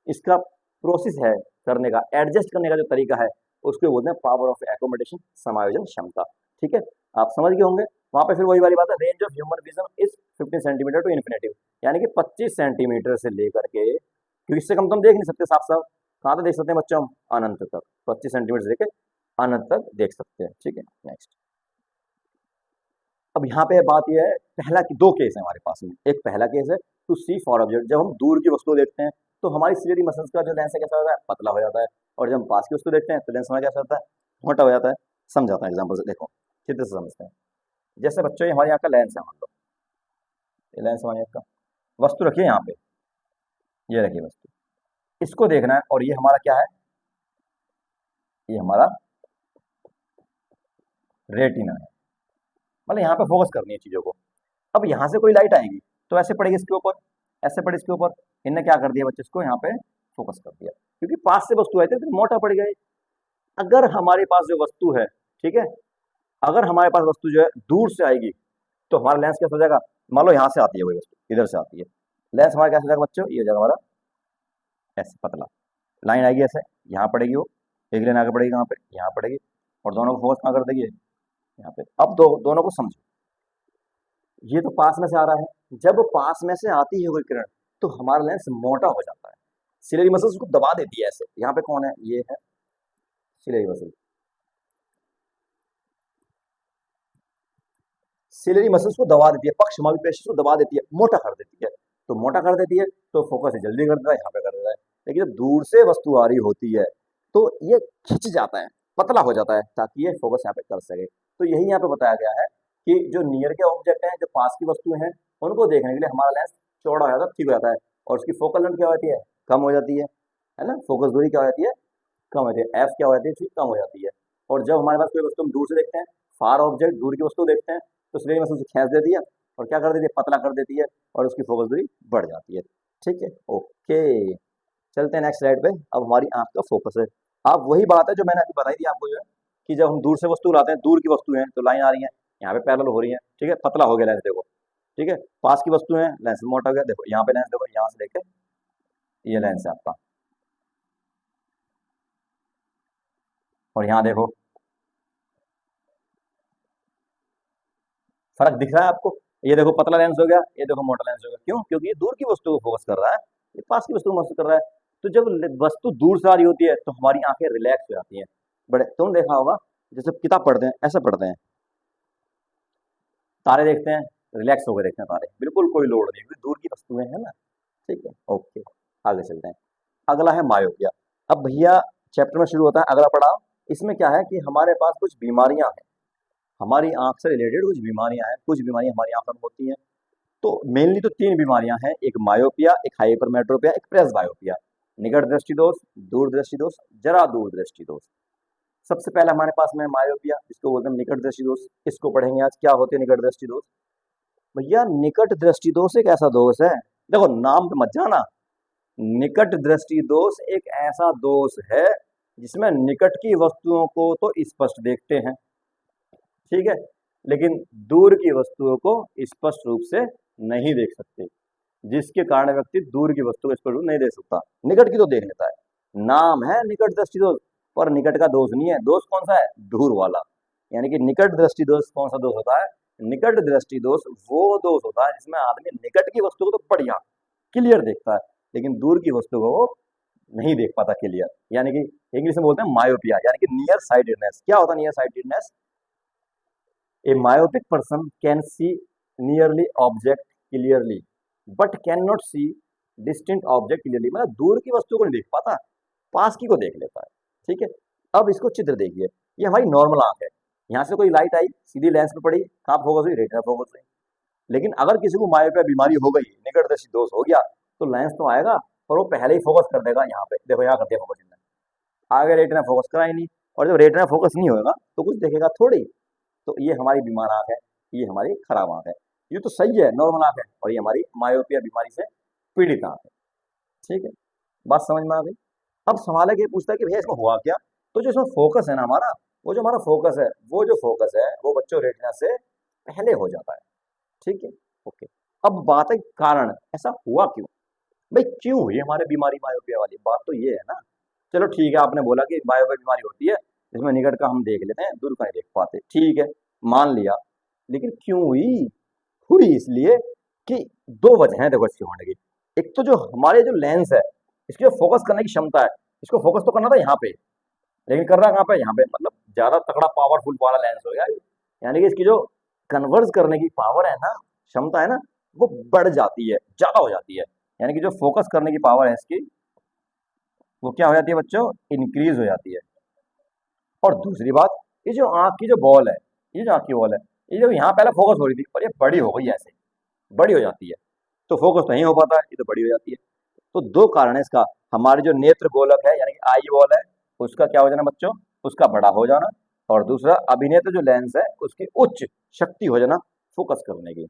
इसका प्रोसेस है करने का, एडजस्ट करने का जो तरीका है, उसको बोलते हैं पावर ऑफ एकोमोडेशन, समायोजन क्षमता। ठीक है, आप समझ गए होंगे। वहां पे फिर वही वाली बात है, range of human vision is 15 centimetre to infinity, यानी कि 25 सेंटीमीटर से लेकर के, क्योंकि इससे कम तो हम देख नहीं सकते साफ साफ, कहाँ तक देख सकते हैं बच्चों हम, अनंत तक। 25 सेंटीमीटर से लेकर अनंत तक देख सकते हैं। ठीक है, नेक्स्ट। अब यहाँ पे बात यह है, पहला की दो केस है हमारे पास में। एक पहला केस है टू सी फॉर ऑब्जेक्ट, जब हम दूर की वस्तु देखते हैं तो हमारी सिलेरी मसल्स का जो लेंस है कैसा होता है, पतला हो जाता है, और जब हम पास की वस्तु देखते हैं तो लेंस हमारा कैसा होता है, मोटा हो जाता है। समझाता है एग्जाम्पल से, देखो चित्र से समझते हैं। जैसे बच्चों ये हमारे यहाँ का लेंस है, मान लो ये लेंस हमारे यहाँ का, वस्तु रखिए यहाँ पे, ये रखिए वस्तु, इसको देखना है, और ये हमारा क्या है, ये हमारा रेटिना है। मतलब यहाँ पे फोकस करनी है चीजों को। अब यहाँ से कोई लाइट आएगी तो ऐसे पड़ेगी इसके ऊपर, ऐसे पड़े इसके ऊपर। इनने क्या कर दिया बच्चे, इसको यहाँ पे फोकस कर दिया, क्योंकि पास से वस्तु आई थी तो मोटा पड़ गया। अगर हमारे पास जो वस्तु है, ठीक है, अगर हमारे पास वस्तु जो है दूर से आएगी तो हमारा लेंस कैसा हो जाएगा, मान लो यहाँ से आती है कोई वस्तु, इधर से आती है, लेंस हमारा कैसा हो जाएगा बच्चों, ये हो जाएगा हमारा ऐसे पतला। लाइन आएगी ऐसे, यहाँ पड़ेगी वो, एक लाइन आगे पड़ेगी कहाँ पे, यहाँ पड़ेगी, और दोनों को फोकस कहाँ कर देगी, यहाँ पे। अब दोनों को समझो, ये तो पास में से आ रहा है, जब पास में से आती है कोई किरण तो हमारा लेंस मोटा हो जाता है, सिलेरी मसल्स उसको दबा देती है ऐसे। यहाँ पे कौन है, ये है सिलेरी मसल। सिलेरी मसल्स को दबा देती है, पक्षमापी पेशी को दबा देती है, मोटा कर देती है। तो मोटा कर देती है तो फोकस जल्दी कर देता है, यहाँ पे कर देता है। लेकिन जब दूर से वस्तु आ रही होती है तो ये खिंच जाता है, पतला हो जाता है, ताकि ये फोकस यहाँ पे कर सके। तो यही यहाँ पे बताया गया है कि जो नियर के ऑब्जेक्ट हैं, जो पास की वस्तुएं हैं, उनको देखने के लिए हमारा लेंस चौड़ा हो जाता है, ठीक हो जाता है, और उसकी फोकल लेंथ क्या होती है, कम हो जाती है ना। फोकस दूरी क्या हो जाती है, कम हो जाती है, एफ क्या हो जाती है, ठीक कम हो जाती है। और जब हमारे पास कोई वस्तु हम दूर से देखते हैं, फार ऑब्जेक्ट, दूर की वस्तु देखते हैं, तो सिलेरी मसल से खींच देती है, और क्या कर देती है, पतला कर देती है, और उसकी फोकस दूरी बढ़ जाती है। ठीक है, ओके, चलते हैं नेक्स्ट स्लाइड पे। अब हमारी आंख का फोकस है। अब वही बात है जो मैंने अभी बताई थी आपको, जो है कि जब हम दूर से वस्तु लाते हैं, दूर की वस्तु है तो लाइन आ रही है, यहाँ पे पैरेलल हो रही है, ठीक है, पतला हो गया लेंस, देखो, ठीक है। पास की वस्तु है, लेंस मोटा हो गया, देखो यहाँ पे लेंस, देखो यहाँ से लेके ये लेंस है आपका, और यहाँ देखो फर्क दिख रहा है आपको, ये देखो पतला लेंस हो गया, ये देखो मोटा लेंस हो गया। क्यों, क्योंकि ये दूर की वस्तु को फोकस कर रहा है, ये पास की वस्तु को फोकस कर रहा है। तो जब वस्तु दूर से आ रही होती है तो हमारी आंखें रिलैक्स हो जाती हैं। बड़े तुम देखा होगा, जैसे किताब पढ़ते हैं ऐसा पढ़ते हैं, तारे देखते हैं, रिलैक्स होकर देखते हैं तारे, बिल्कुल कोई लोड नहीं, क्योंकि दूर की वस्तुएं हैं ना। ठीक है, ओके, आगे चलते हैं। अगला है मायोपिया। अब भैया चैप्टर में शुरू होता है अगला पड़ाव। इसमें क्या है कि हमारे पास कुछ बीमारियां हैं, हमारी आंख से रिलेटेड कुछ बीमारियां हैं, कुछ बीमारियां हमारी आंख में होती हैं। तो मेनली तो तीन बीमारियां हैं, एक मायोपिया, एक हाइपरमेट्रोपिया, एक प्रेस बायोपिया। निकट दृष्टि दोष, दूर दृष्टि दोष, जरा दूर दृष्टि दोष। सबसे पहले हमारे पास में मायोपिया, इसको बोलते हैं निकट दृष्टि दोष। इसको पढ़ेंगे आज, क्या होते हैं निकट दृष्टि दोष। भैया निकट दृष्टि दोष एक ऐसा दोष है, देखो नाम पे मत जाना, निकट दृष्टि दोष एक ऐसा दोष है जिसमें निकट की वस्तुओं को तो स्पष्ट देखते हैं, ठीक है, लेकिन दूर की वस्तुओं को स्पष्ट रूप से नहीं देख सकते, जिसके कारण व्यक्ति दूर की वस्तु को स्पष्ट रूप नहीं देख सकता, निकट की तो देख लेता है। नाम है निकट दृष्टि दोष, पर निकट का दोष नहीं है। दोष कौन सा है? दूर वाला। यानी कि निकट दृष्टि दोष कौन सा दोष होता है? निकट दृष्टि दोष वो दोष होता है जिसमें आदमी निकट की वस्तु को तो बढ़िया क्लियर देखता है, लेकिन दूर की वस्तु को वो नहीं देख पाता क्लियर, यानी कि इंग्लिश में बोलते हैं मायोपिया, यानी कि नियर साइटेडनेस। क्या होता है near sightedness? A myopic person can see nearly object clearly but can not see distinct object clearly, मतलब दूर की वस्तु को नहीं देख पाता, पास की को देख लेता है, ठीक है। अब इसको चित्र देखिए, ये हमारी नॉर्मल आंख है, यहाँ से कोई लाइट आई सीधी लेंस पे पड़ी, कहाँ फोकस हुई? रेटिना फोकस हुई। लेकिन अगर किसी को मायोपिया बीमारी हो गई, निकट दृष्टि दोष हो गया, तो लेंस तो आएगा और वो पहले ही फोकस कर देगा यहाँ पे, देखो यहाँ कर दिया फोकस, आगे रेटिना फोकस करा ही नहीं, और जब रेटिना फोकस नहीं होगा तो कुछ देखेगा थोड़ी। तो ये हमारी बीमार आंख है, ये हमारी खराब आंख है। ये तो सही है, नॉर्मल आंख है, और ये हमारी मायोपिया बीमारी से पीड़ित आंख है, ठीक है। बात समझ में आ गई? अब सवाल है कि पूछता है कि भैया इसमें हुआ क्या? तो जो इसमें फोकस है ना हमारा, वो जो हमारा फोकस है, वो जो फोकस है वो बच्चों रेटिना से पहले हो जाता है, ठीक है, ओके। अब बात है कारण, ऐसा हुआ क्यों भाई, क्यों हुई हमारे बीमारी मायोपिया वाली? बात तो ये है ना, चलो ठीक है, आपने बोला कि मायोपिया बीमारी होती है इसमें निकट का हम देख लेते हैं, दूर का नहीं देख पाते, ठीक है, मान लिया। लेकिन क्यों हुई? हुई इसलिए कि दो वजह हैं देखो इसके होने की। एक तो जो हमारे जो लेंस है, इसकी जो फोकस करने की क्षमता है, इसको फोकस तो करना था यहाँ पे, लेकिन कर रहा कहाँ पे? यहाँ पे, मतलब ज्यादा तगड़ा पावरफुल वाला लेंस हो गया, यानी कि इसकी जो कन्वर्ज करने की पावर है ना, क्षमता है ना, वो बढ़ जाती है, ज्यादा हो जाती है। यानी कि जो फोकस करने की पावर है इसकी, वो क्या हो जाती है बच्चों? इंक्रीज हो जाती है। और दूसरी बात, ये जो आंख की जो बॉल है, ये जो आंख की बॉल है, ये जो यहाँ पहले फोकस हो रही थी, पर ये बड़ी हो गई, ऐसे बड़ी हो जाती है, तो फोकस तो नहीं हो पाता है, ये तो बड़ी हो जाती है। तो दो कारण है इसका, हमारी जो नेत्र गोलक है यानी कि आई बॉल है, उसका क्या हो जाना बच्चों? उसका बड़ा हो जाना, और दूसरा अभिनेत्र जो लेंस है उसकी उच्च शक्ति हो जाना फोकस करने की,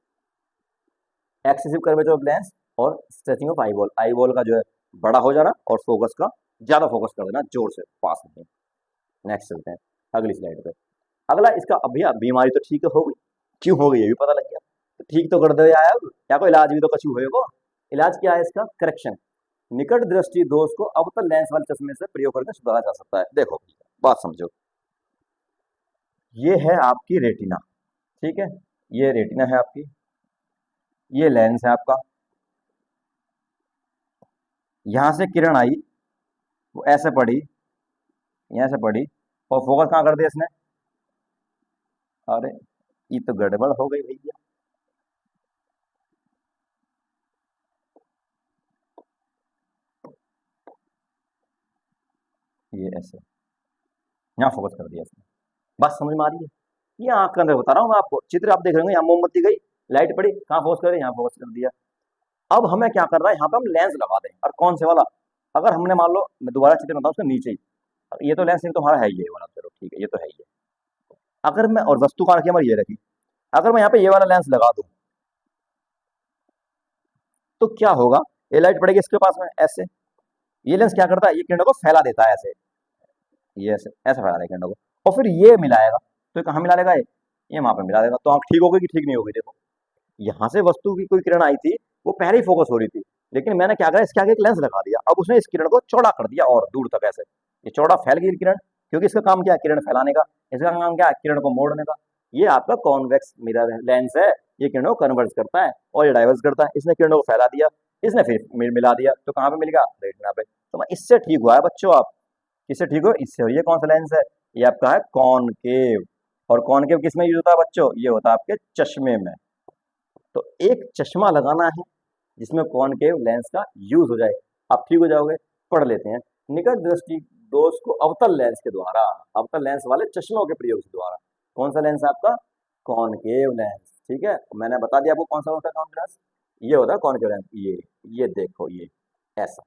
एक्सेसिव कर्वेचर ऑफ लेंस और स्ट्रेचिंग ऑफ आई बॉल का जो है बड़ा हो जाना, और फोकस का ज्यादा फोकस कर देना जोर से पास में। नेक्स्ट चलते हैं अगली स्लाइड पे। अगला इसका अभी बीमारी तो ठीक हो गई, क्यों हो गई ये भी पता लग गया, तो ठीक तो कर दो यार, क्या कोई इलाज भी तो कछु होएगा। इलाज क्या है इसका? करेक्शन। निकट दृष्टि दोष को अवतल लेंस वाले चश्मे से प्रयोग करके सुधारा जा सकता है। देखो बात समझो, ये है आपकी रेटिना, ठीक है, ये रेटिना है आपकी, ये लेंस है आपका, यहां से किरण आई, वो ऐसे पड़ी, यहाँ से पड़ी, और फोकस कहाँ कर दिया इसने? अरे ये तो गड़बड़ हो गई भैया, ये ऐसे यहाँ फोकस कर दिया इसने। बात समझ में आ रही है? ये आंख के अंदर बता रहा हूँ मैं आपको, चित्र आप देख रहे होंगे, यहाँ मोमबत्ती गई, लाइट पड़ी, कहाँ फोकस कर दिया? यहाँ फोकस कर दिया। अब हमें क्या करना है, यहाँ पे हम लेंस लगा दें, और कौन से वाला? अगर हमने मान लो, मैं दोबारा चित्र बताऊँ उसके नीचे ही, ये तो लेंस तो हमारा है, ये वाला, चलो ठीक है, ये तो है ही है। अगर मैं, और वस्तु कहाँ रखी हमारी? ये रखी। अगर मैं यहाँ पे ये वाला लेंस लगा दूं, तो क्या होगा? ये लाइट पड़ेगी इसके पास में ऐसे, ये लेंस क्या करता है? ये किरणों को फैला देता है ऐसे, ये ऐसे ऐसे फैला देगा किरणों को, और फिर ये मिलाएगा, तो कहाँ मिला देगा? ये वहां पे मिला देगा। तो आंख ठीक हो गई कि ठीक नहीं हो गई? देखो यहाँ से वस्तु की कोई किरण आई थी, वो पहले ही फोकस हो रही थी, लेकिन मैंने क्या करा, इसके आगे एक लेंस लगा दिया, अब उसने इस किरण को चौड़ा कर दिया और दूर तक ऐसे, ये चौड़ा फैल गई किरण, क्योंकि इसका काम क्या है? किरण फैलाने का। इसका काम क्या है? किरण को मोड़ने का। ये आपका कॉन्वेक्स मिरर लेंस है, ये किरणों को कन्वर्ज करता है और ये डाइवर्स करता है। इसने किरणों को फैला दिया, इसने फिर मिला दिया, तो कहाँ पे मिलेगा? रेटिना पे। तो मैं इससे ठीक हुआ है बच्चों, आप किससे ठीक हो? इससे। और ये कौन सा लेंस है? ये आपका है कॉनकेव। और कॉनकेव किस में यूज होता है बच्चों? ये होता है आपके चश्मे में। तो एक चश्मा लगाना है जिसमें कॉनकेव लेंस का यूज हो जाए, आप ठीक हो जाओगे। पढ़ लेते हैं, निकट दृष्टि दोष को अवतल लेंस के द्वारा, अवतल लेंस वाले चश्मों के प्रयोग के द्वारा। कौन सा लेंस है आपका? कॉनकेव लेंस, ठीक है। मैंने बता दिया आपको कौन सा होता है कॉनकेव लेंस, ये होता है कॉनकेव लेंस। ये देखो, ये ऐसा,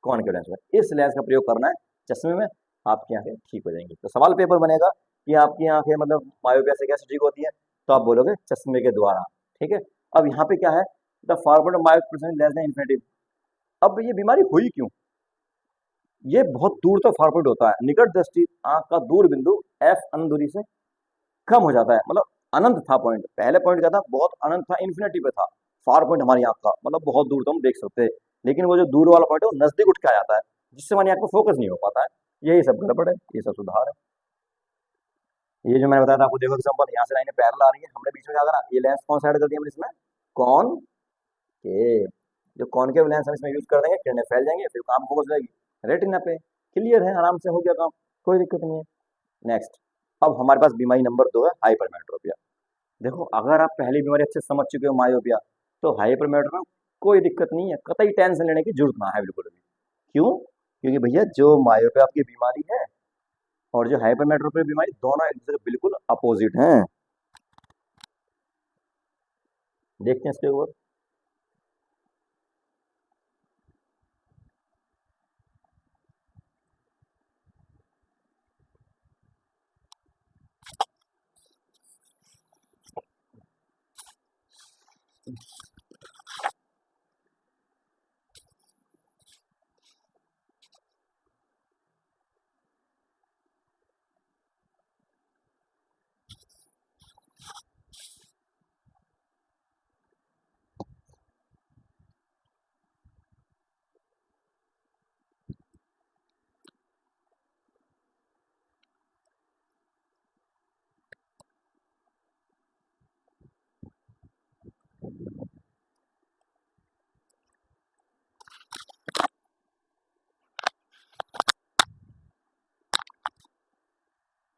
कॉनकेव लेंस में। इस लेंस का प्रयोग करना है चश्मे में, आपकी आंखें ठीक हो जाएंगी। तो सवाल पेपर बनेगा कि आपकी आंखें मतलब मायोपिया से कैसे ठीक होती है, तो आप बोलोगे चश्मे के द्वारा। ठीक है, अब यहाँ पे क्या है, the forward myopia less than infinity. अब ये बीमारी हुई क्यों, ये बहुत दूर तक फॉरवर्ड होता है, निकट दृष्टि आंख का दूर बिंदु एफ अनंत दूरी से कम हो जाता है, मतलब अनंत था पॉइंट, पहले पॉइंट क्या था, बहुत अनंत था, इन्फिनिटी पे था फार पॉइंट हमारी आंख का, मतलब बहुत दूर तक हम देख सकते हैं, लेकिन वो जो दूर वाला पॉइंट है वो नजदीक उठ के आ जाता है, जिससे हमारी आंख को फोकस नहीं हो पाता है। यही सब गड़बड़ है, ये सब सुधार है। ये जो मैंने बताया था आपको, देखो एग्जांपल, यहाँ से लाइनें पैरेलल आ रही है, हमने बीच में क्या करा, ये लेंस कौन सा ऐड कर दिया हमने इसमें, कौन के, जो कॉनकेव लेंस हम इसमें यूज कर देंगे, किरणें फैल जाएंगे, फिर काम फोकस हो जाएगी रेटिना पे। क्लियर है, आराम से हो गया काम, कोई दिक्कत नहीं है। नेक्स्ट, अब हमारे पास बीमारी नंबर 2 है हाइपरमेट्रोपिया। देखो अगर आप पहली बीमारी अच्छे से समझ चुके हो मायोपिया, तो हाइपरमेट्रोपिया कोई दिक्कत नहीं है, कतई टेंशन लेने की जरूरत ना है बिल्कुल भी। क्यों, क्योंकि भैया जो मायोपिया आपकी बीमारी है और जो हाइपरमेट्रोपिया बीमारी, दोनों एक दूसरे के बिल्कुल अपोजिट हैं। देखते हैं इसके ऊपर।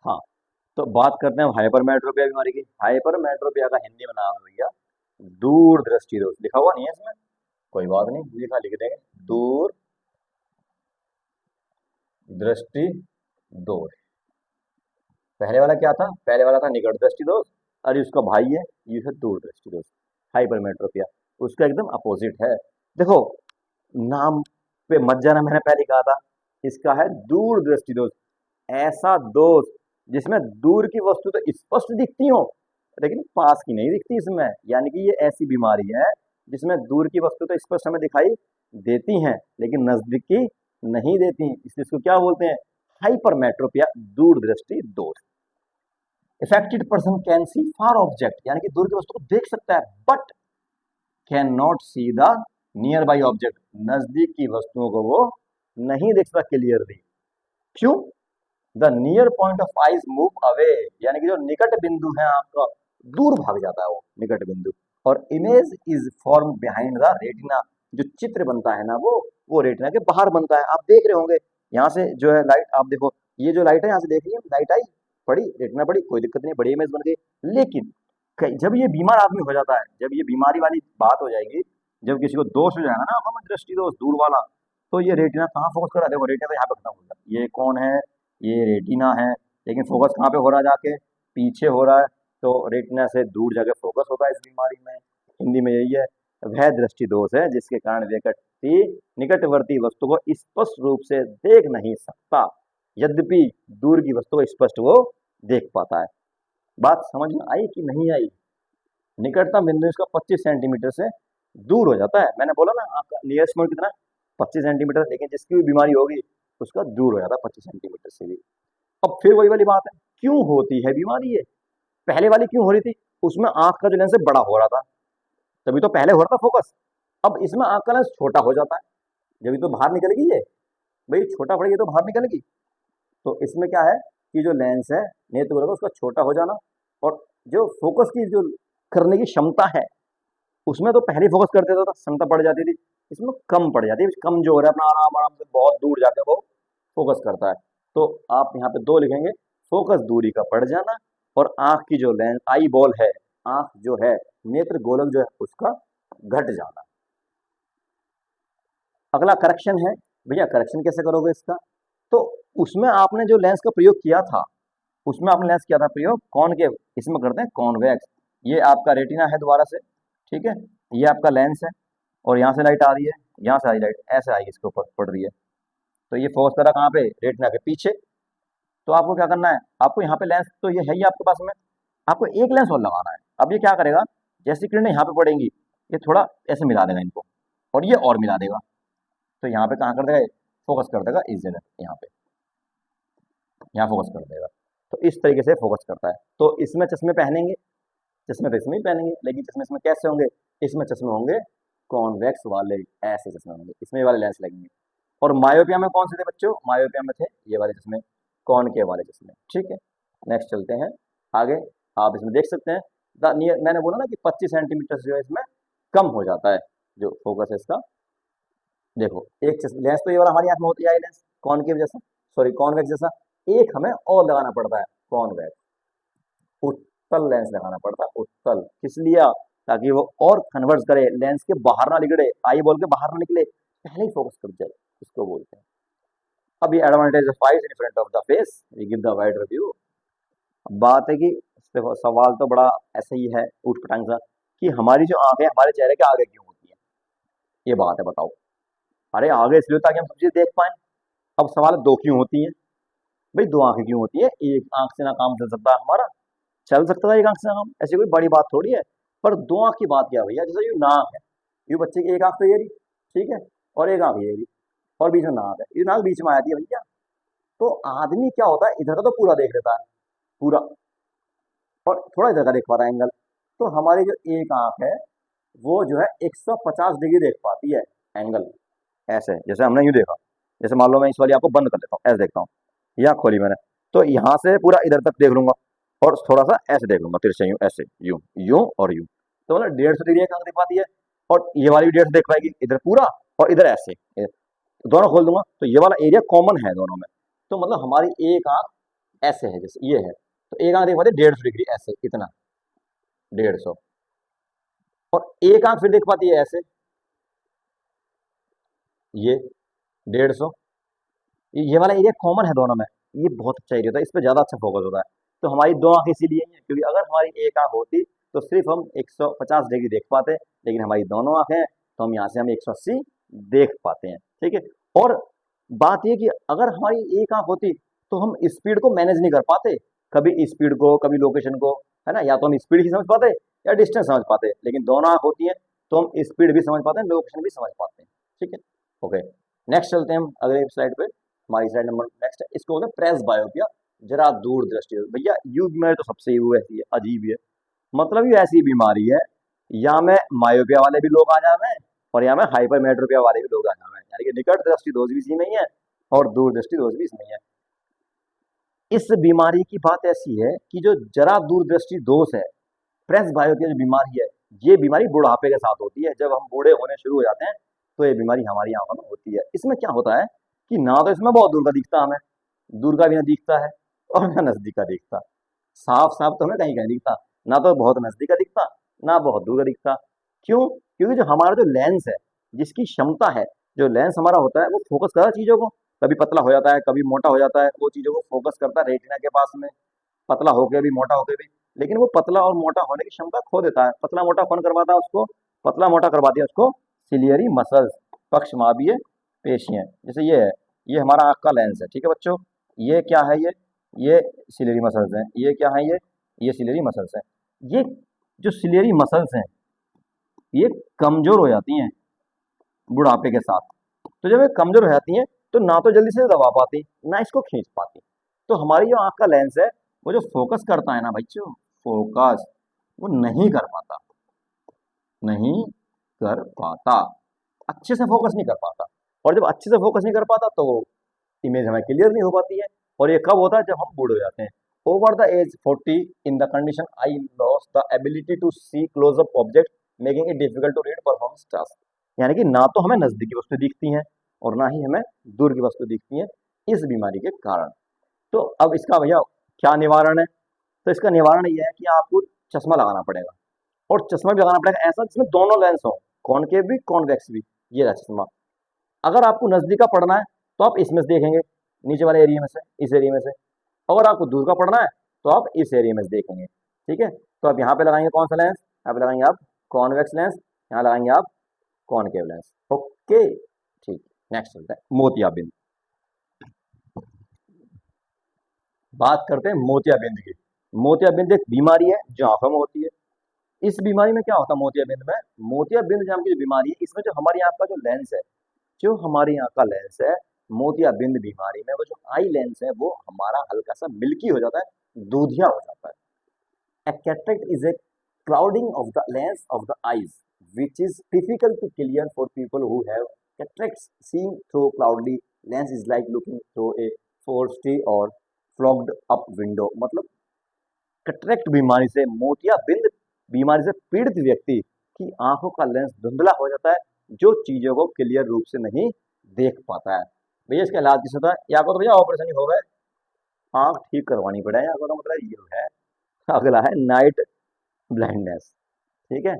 हाँ, तो बात करते हैं हाइपरमेट्रोपिया बीमारी की। हाइपरमेट्रोपिया का हिंदी में नाम है भैया दूर दृष्टि दोष। लिखा हुआ नहीं है इसमें, कोई बात नहीं, लिखा लिख देंगे, दूर दृष्टि दोष। पहले वाला क्या था, पहले वाला था निकट दृष्टि दोष, और उसका भाई है ये है दूर दृष्टि दोष, हाइपरमेट्रोपिया, उसका एकदम अपोजिट है। देखो नाम पे मत जाना, मैंने पहले कहा था, इसका है दूर दृष्टि दोष, ऐसा दोष जिसमें दूर की वस्तु तो स्पष्ट दिखती हो लेकिन पास की नहीं दिखती इसमें, यानी कि ये ऐसी बीमारी है जिसमें दूर की वस्तु तो स्पष्ट हमें दिखाई देती हैं लेकिन नजदीक की नहीं देती, इसलिए इसको क्या बोलते हैं, हाइपरमेट्रोपिया, दूर दृष्टि दोष। Affected person can C far object, यानी कि दूर की वस्तु को देख सकता है but can not see the near by object, नजदीक की वस्तुओं को वो नहीं देख सकता क्लियरली। क्यों, the near point of eyes move away, यानी कि जो निकट बिंदु है आपका दूर भाग जाता है वो निकट बिंदु, और image is form behind the retina, जो चित्र बनता है ना वो रेटिना के बाहर बनता है। आप देख रहे होंगे यहाँ से जो है लाइट, आप देखो ये जो लाइट है यहाँ से देख रही है, लाइट आई पड़ी, रेटिना पड़ी, कोई दिक्कत नहीं, बड़ी इमेज बन गई। लेकिन जब ये बीमार आदमी हो जाता है, जब ये बीमारी वाली बात हो जाएगी, जब किसी को दोष हो जाएगा ना, हम दृष्टि दोष दूर वाला, तो ये रेटिना कहाँ फोकस कर रहा है, देखो रेटिना तो यहाँ पे खत्म हो गया, ये कौन है, ये रेटिना है, लेकिन फोकस कहाँ पे हो रहा है, जाके पीछे हो रहा है, तो रेटिना से दूर जाके फोकस होता है इस बीमारी में। हिंदी में यही है, वह दृष्टि दोष है जिसके कारण व्यक्ति निकटवर्ती वस्तु को स्पष्ट रूप से देख नहीं सकता, यद्यपि दूर की वस्तु को स्पष्ट वो देख पाता है। बात समझ में आई कि नहीं आई, निकटतम बिंदु इसका 25 सेंटीमीटर से दूर हो जाता है, मैंने बोला ना आपका नियरेस्ट पॉइंट कितना 25 सेंटीमीटर, लेकिन जिसकी भी बीमारी होगी उसका दूर हो जाता है 25 सेंटीमीटर से भी। अब फिर वही वाली बात है, क्यों होती है बीमारी ये, पहले वाली क्यों हो रही थी, उसमें आंख का जो लेंस है बड़ा हो रहा था, तभी तो पहले हो रहा था फोकस, अब इसमें आंख का लेंस छोटा हो जाता है, जब तो बाहर निकलेगी ये, भाई छोटा पड़ेगी तो बाहर निकलेगी, तो इसमें क्या है कि जो लेंस है नेत्र गोलक उसका छोटा हो जाना, और जो फोकस की जो करने की क्षमता है उसमें तो पहले फोकस करते थे तो क्षमता बढ़ जाती थी, इसमें कम पड़ जाती है, कम जो हो रहा है अपना आराम आराम से बहुत दूर जाके वो फोकस करता है। तो आप यहाँ पे 2 लिखेंगे, फोकस दूरी का बढ़ जाना और आंख की जो लेंस आई बॉल है, आंख जो है नेत्र गोलक जो है उसका घट जाना। अगला करेक्शन है, भैया करेक्शन कैसे करोगे इसका, तो उसमें आपने जो लेंस का प्रयोग किया था, उसमें आपने लेंस किया था प्रयोग कॉनकेव, इसमें करते हैं कॉन्वेक्स। ये आपका रेटिना है दोबारा से, ठीक है, ये आपका लेंस है और यहाँ से लाइट आ रही है, यहाँ से आ रही लाइट ऐसे आएगी इसके ऊपर पड़ रही है, तो ये फोकस कर रहा कहाँ पे, रेटिना के पीछे। तो आपको क्या करना है, आपको यहाँ पे लेंस तो ये है ही आपके पास में, आपको एक लेंस और लगाना है। अब ये क्या करेगा, जैसी किरणें यहाँ पे पड़ेंगी ये थोड़ा ऐसे मिला देगा इनको, और ये और मिला देगा, तो यहाँ पे कहाँ कर देगा, फोकस कर देगा इस जगह, यहाँ पे, यहाँ फोकस कर देगा। तो इस तरीके से फोकस करता है। तो इसमें चश्मे पहनेंगे, चश्मे तो इसमें ही पहनेंगे, लेकिन चश्मे इसमें कैसे होंगे, इसमें चश्मे होंगे कॉन्वेक्स वाले, ऐसे चश्मे होंगे, इसमें ये वाले लेंस लगेंगे। और मायोपिया में कौन से थे बच्चों, मायोपिया में थे ये वाले चश्मे, कॉनकेव वाले चश्मे। ठीक है, नेक्स्ट चलते हैं आगे। आप इसमें देख सकते हैं मैंने बोला ना कि 25 सेंटीमीटर जो है इसमें कम हो जाता है जो फोकस है इसका। देखो एक लेंस तो ये वाला हमारी आंख में होती है, आई लेंस कॉनकेव जैसा, सॉरी कॉन्वेक्स जैसा, एक हमें और लगाना पड़ता है कॉन्वेक्स, उत्तल लेंस लगाना पड़ता है, उत्तल, किस लिए, ताकि वो और कन्वर्ट करे, लेंस के बाहर ना निकले, आई बॉल के बाहर ना निकले, पहले ही फोकस कर जाए, इसको बोलते हैं। अब ये advantage of eyes in front of the face, we give the wide review. बात है कि देखो सवाल तो बड़ा ऐसे ही है ऊट पटांग सा, कि हमारी जो आंखें हमारे चेहरे के आगे क्यों होती है, ये बात है, बताओ। अरे आगे इसलिए ताकि हम सब चीज देख पाए। अब सवाल दो क्यों होती है, भाई दो आंखें क्यों होती है, एक आंख से ना काम चल सकता है हमारा, चल सकता है एक आंख से ना काम, ऐसी कोई बड़ी बात थोड़ी है। पर दो आंख की बात क्या है भैया, जैसे ये नाक है, ये बच्चे की एक आंख तो ये रही, ठीक है, और एक आंख ये रही, और बीच में नाक है, ये नाक बीच में आ जाती है भैया। तो आदमी क्या होता है, इधर का तो पूरा देख लेता है पूरा, और थोड़ा इधर का देख पाता है एंगल। तो हमारी जो एक आंख है वो जो है 150 डिग्री देख पाती है एंगल, ऐसे जैसे हमने यूं देखा, जैसे मान लो मैं इस वाली आपको बंद कर लेता हूँ, ऐसे देखता हूँ, या खोली मैंने, तो यहाँ से पूरा इधर तक देख लूंगा, और थोड़ा सा ऐसे देख लूंगा तिरछे, यूं ऐसे, यूं यूं और यूं, तो मतलब 150 डिग्री एक आंख देख पाती है, और ये वाली भी 150 देख पाएगी, इधर पूरा और इधर ऐसे, दोनों खोल दूंगा तो ये वाला एरिया कॉमन है दोनों में। तो मतलब हमारी एक आंख ऐसे है, जैसे ये है, तो एक आंख देख पाती है 150 डिग्री ऐसे, इतना 150, और एक आंख फिर देख पाती है ऐसे, ये 150, ये वाला एरिया कॉमन है दोनों में, ये बहुत अच्छा एरिया होता है, इस पर ज्यादा अच्छा फोकस होता है। तो हमारी दो आंखें इसीलिए हैं, क्योंकि अगर हमारी एक आंख होती तो सिर्फ हम 150 डिग्री देख पाते, लेकिन हमारी दोनों आंखें हैं तो हम यहाँ से हम 180 देख पाते हैं। ठीक है, और बात ये कि अगर हमारी एक आंख होती तो हम स्पीड को मैनेज नहीं कर पाते, कभी स्पीड को कभी लोकेशन को, है ना, या तो हम स्पीड ही समझ पाते या डिस्टेंस समझ पाते, लेकिन दोनों आंख होती है तो हम स्पीड भी समझ पाते हैं, लोकेशन भी समझ पाते हैं। ठीक है, ओके, नेक्स्ट चलते हैं हम अगले स्लाइड पे। हमारी स्लाइड नंबर नेक्स्ट है, इसको बोलते हैं प्रेस बायोपिया, जरा दूर दृष्टि। भैया यू में तो सबसे वो ऐसी है, अजीब है, मतलब ये ऐसी बीमारी है, या में मायोपिया वाले भी लोग आ जावे और या में हाइपरमेट्रोपिया वाले भी लोग आ जावे, यानी कि निकट दृष्टि दोष भी इसी में ही है और दूर दृष्टि दोष भी इसमें ही है। इस बीमारी की बात ऐसी है कि जो जरा दूर दृष्टि दोष है, प्रेस बायोपिया जो बीमारी है, ये बीमारी बुढ़ापे के साथ होती है, जब हम बूढ़े होने शुरू हो जाते हैं तो ये बीमारी हमारी आंखों में होती है। इसमें क्या होता है कि ना तो इसमें बहुत दूर का दिखता हमें, दूर का भी ना दिखता है और ना नजदीक का दिखता, साफ साफ तो हमें कहीं कहीं दिखता, ना तो बहुत नजदीक का दिखता ना बहुत दूर का दिखता। क्यों, क्योंकि जो हमारा जो लेंस है, जिसकी क्षमता है, जो लेंस हमारा होता है वो फोकस करता है चीजों को, कभी पतला हो जाता है कभी मोटा हो जाता है, वो चीजों को फोकस करता है रेटिना के पास में, पतला होकर भी मोटा होकर भी, लेकिन वो पतला और मोटा होने की क्षमता खो देता है। पतला मोटा कौन करवाता है उसको, पतला मोटा करवाती है उसको सिलियरी मसल्स, पक्षमावीय पेशियां, जैसे ये है, ये हमारा आंख का लेंस है, ठीक है बच्चों, ये क्या है, ये सिलियरी मसल्स हैं, ये क्या है, ये सिलियरी मसल्स हैं। ये जो सिलियरी मसल्स हैं ये कमजोर हो जाती हैं बुढ़ापे के साथ, तो जब ये कमजोर हो जाती हैं तो ना तो जल्दी से दबा पाती ना इसको खींच पाती, तो हमारी जो आंख का लेंस है वो जो फोकस करता है ना बच्चों, फोकस वो नहीं कर पाता, नहीं कर पाता, अच्छे से फोकस नहीं कर पाता, और जब अच्छे से फोकस नहीं कर पाता तो इमेज हमें क्लियर नहीं हो पाती है। और ये कब होता है, जब हम बूढ़े हो जाते हैं, over the age 40 in the condition eye lose the ability to see close up object making it difficult to read performance task, यानी कि ना तो हमें नजदीकी वस्तु दिखती हैं और ना ही हमें दूर की वस्तु दिखती है इस बीमारी के कारण। तो अब इसका भैया क्या निवारण है, तो इसका निवारण ये है कि आपको चश्मा लगाना पड़ेगा, और चश्मा भी लगाना पड़ेगा ऐसा जिसमें दोनों लेंस हो, कॉनकेव भी कॉन्वेक्स भी, ये रहा चश्मा। अगर आपको नजदीक का पढ़ना है तो आप इसमें से देखेंगे, नीचे वाले एरिया में से, इस एरिया में से, अगर आपको दूर का पढ़ना है तो आप इस एरिया में से देखेंगे। ठीक है, तो आप यहाँ पे लगाएंगे कौन सा लेंस, यहाँ पे लगाएंगे आप कॉन्वेक्स लेंस, यहाँ लगाएंगे आप कॉनकेव लेंस। ओके ठीक, नेक्स्ट चलता है मोतियाबिंद। बात करते हैं मोतियाबिंद की। मोतियाबिंद एक बीमारी है जो आंखों में होती है। इस बीमारी में क्या होता है मोतियाबिंद में? मोतियाबिंद नाम की जो बीमारी है, इसमें जो हमारी आंख का जो लेंस है, जो हमारी आंख का लेंस है, मोतियाबिंद बीमारी में वो जो आई लेंस है वो हमारा हल्का सा मिल्की हो जाता है, दूधिया हो जाता है। A cataract is a clouding of the lens of the eyes, which is difficult to clear for people who have cataracts. Seeing through cloudy lens is like looking through a frosty or fogged up window. मतलब cataract बीमारी से, मोतियाबिंद बीमारी से पीड़ित व्यक्ति की आंखों का लेंस धुंधला हो जाता है, जो चीजों को क्लियर रूप से नहीं देख पाता है। भैया इसका इलाज किस होता है? या को तो भैया ऑपरेशन ही हो गए, आंख ठीक करवानी पड़े, या को तो मतलब ये है। अगला है नाइट ब्लाइंडनेस। ठीक है,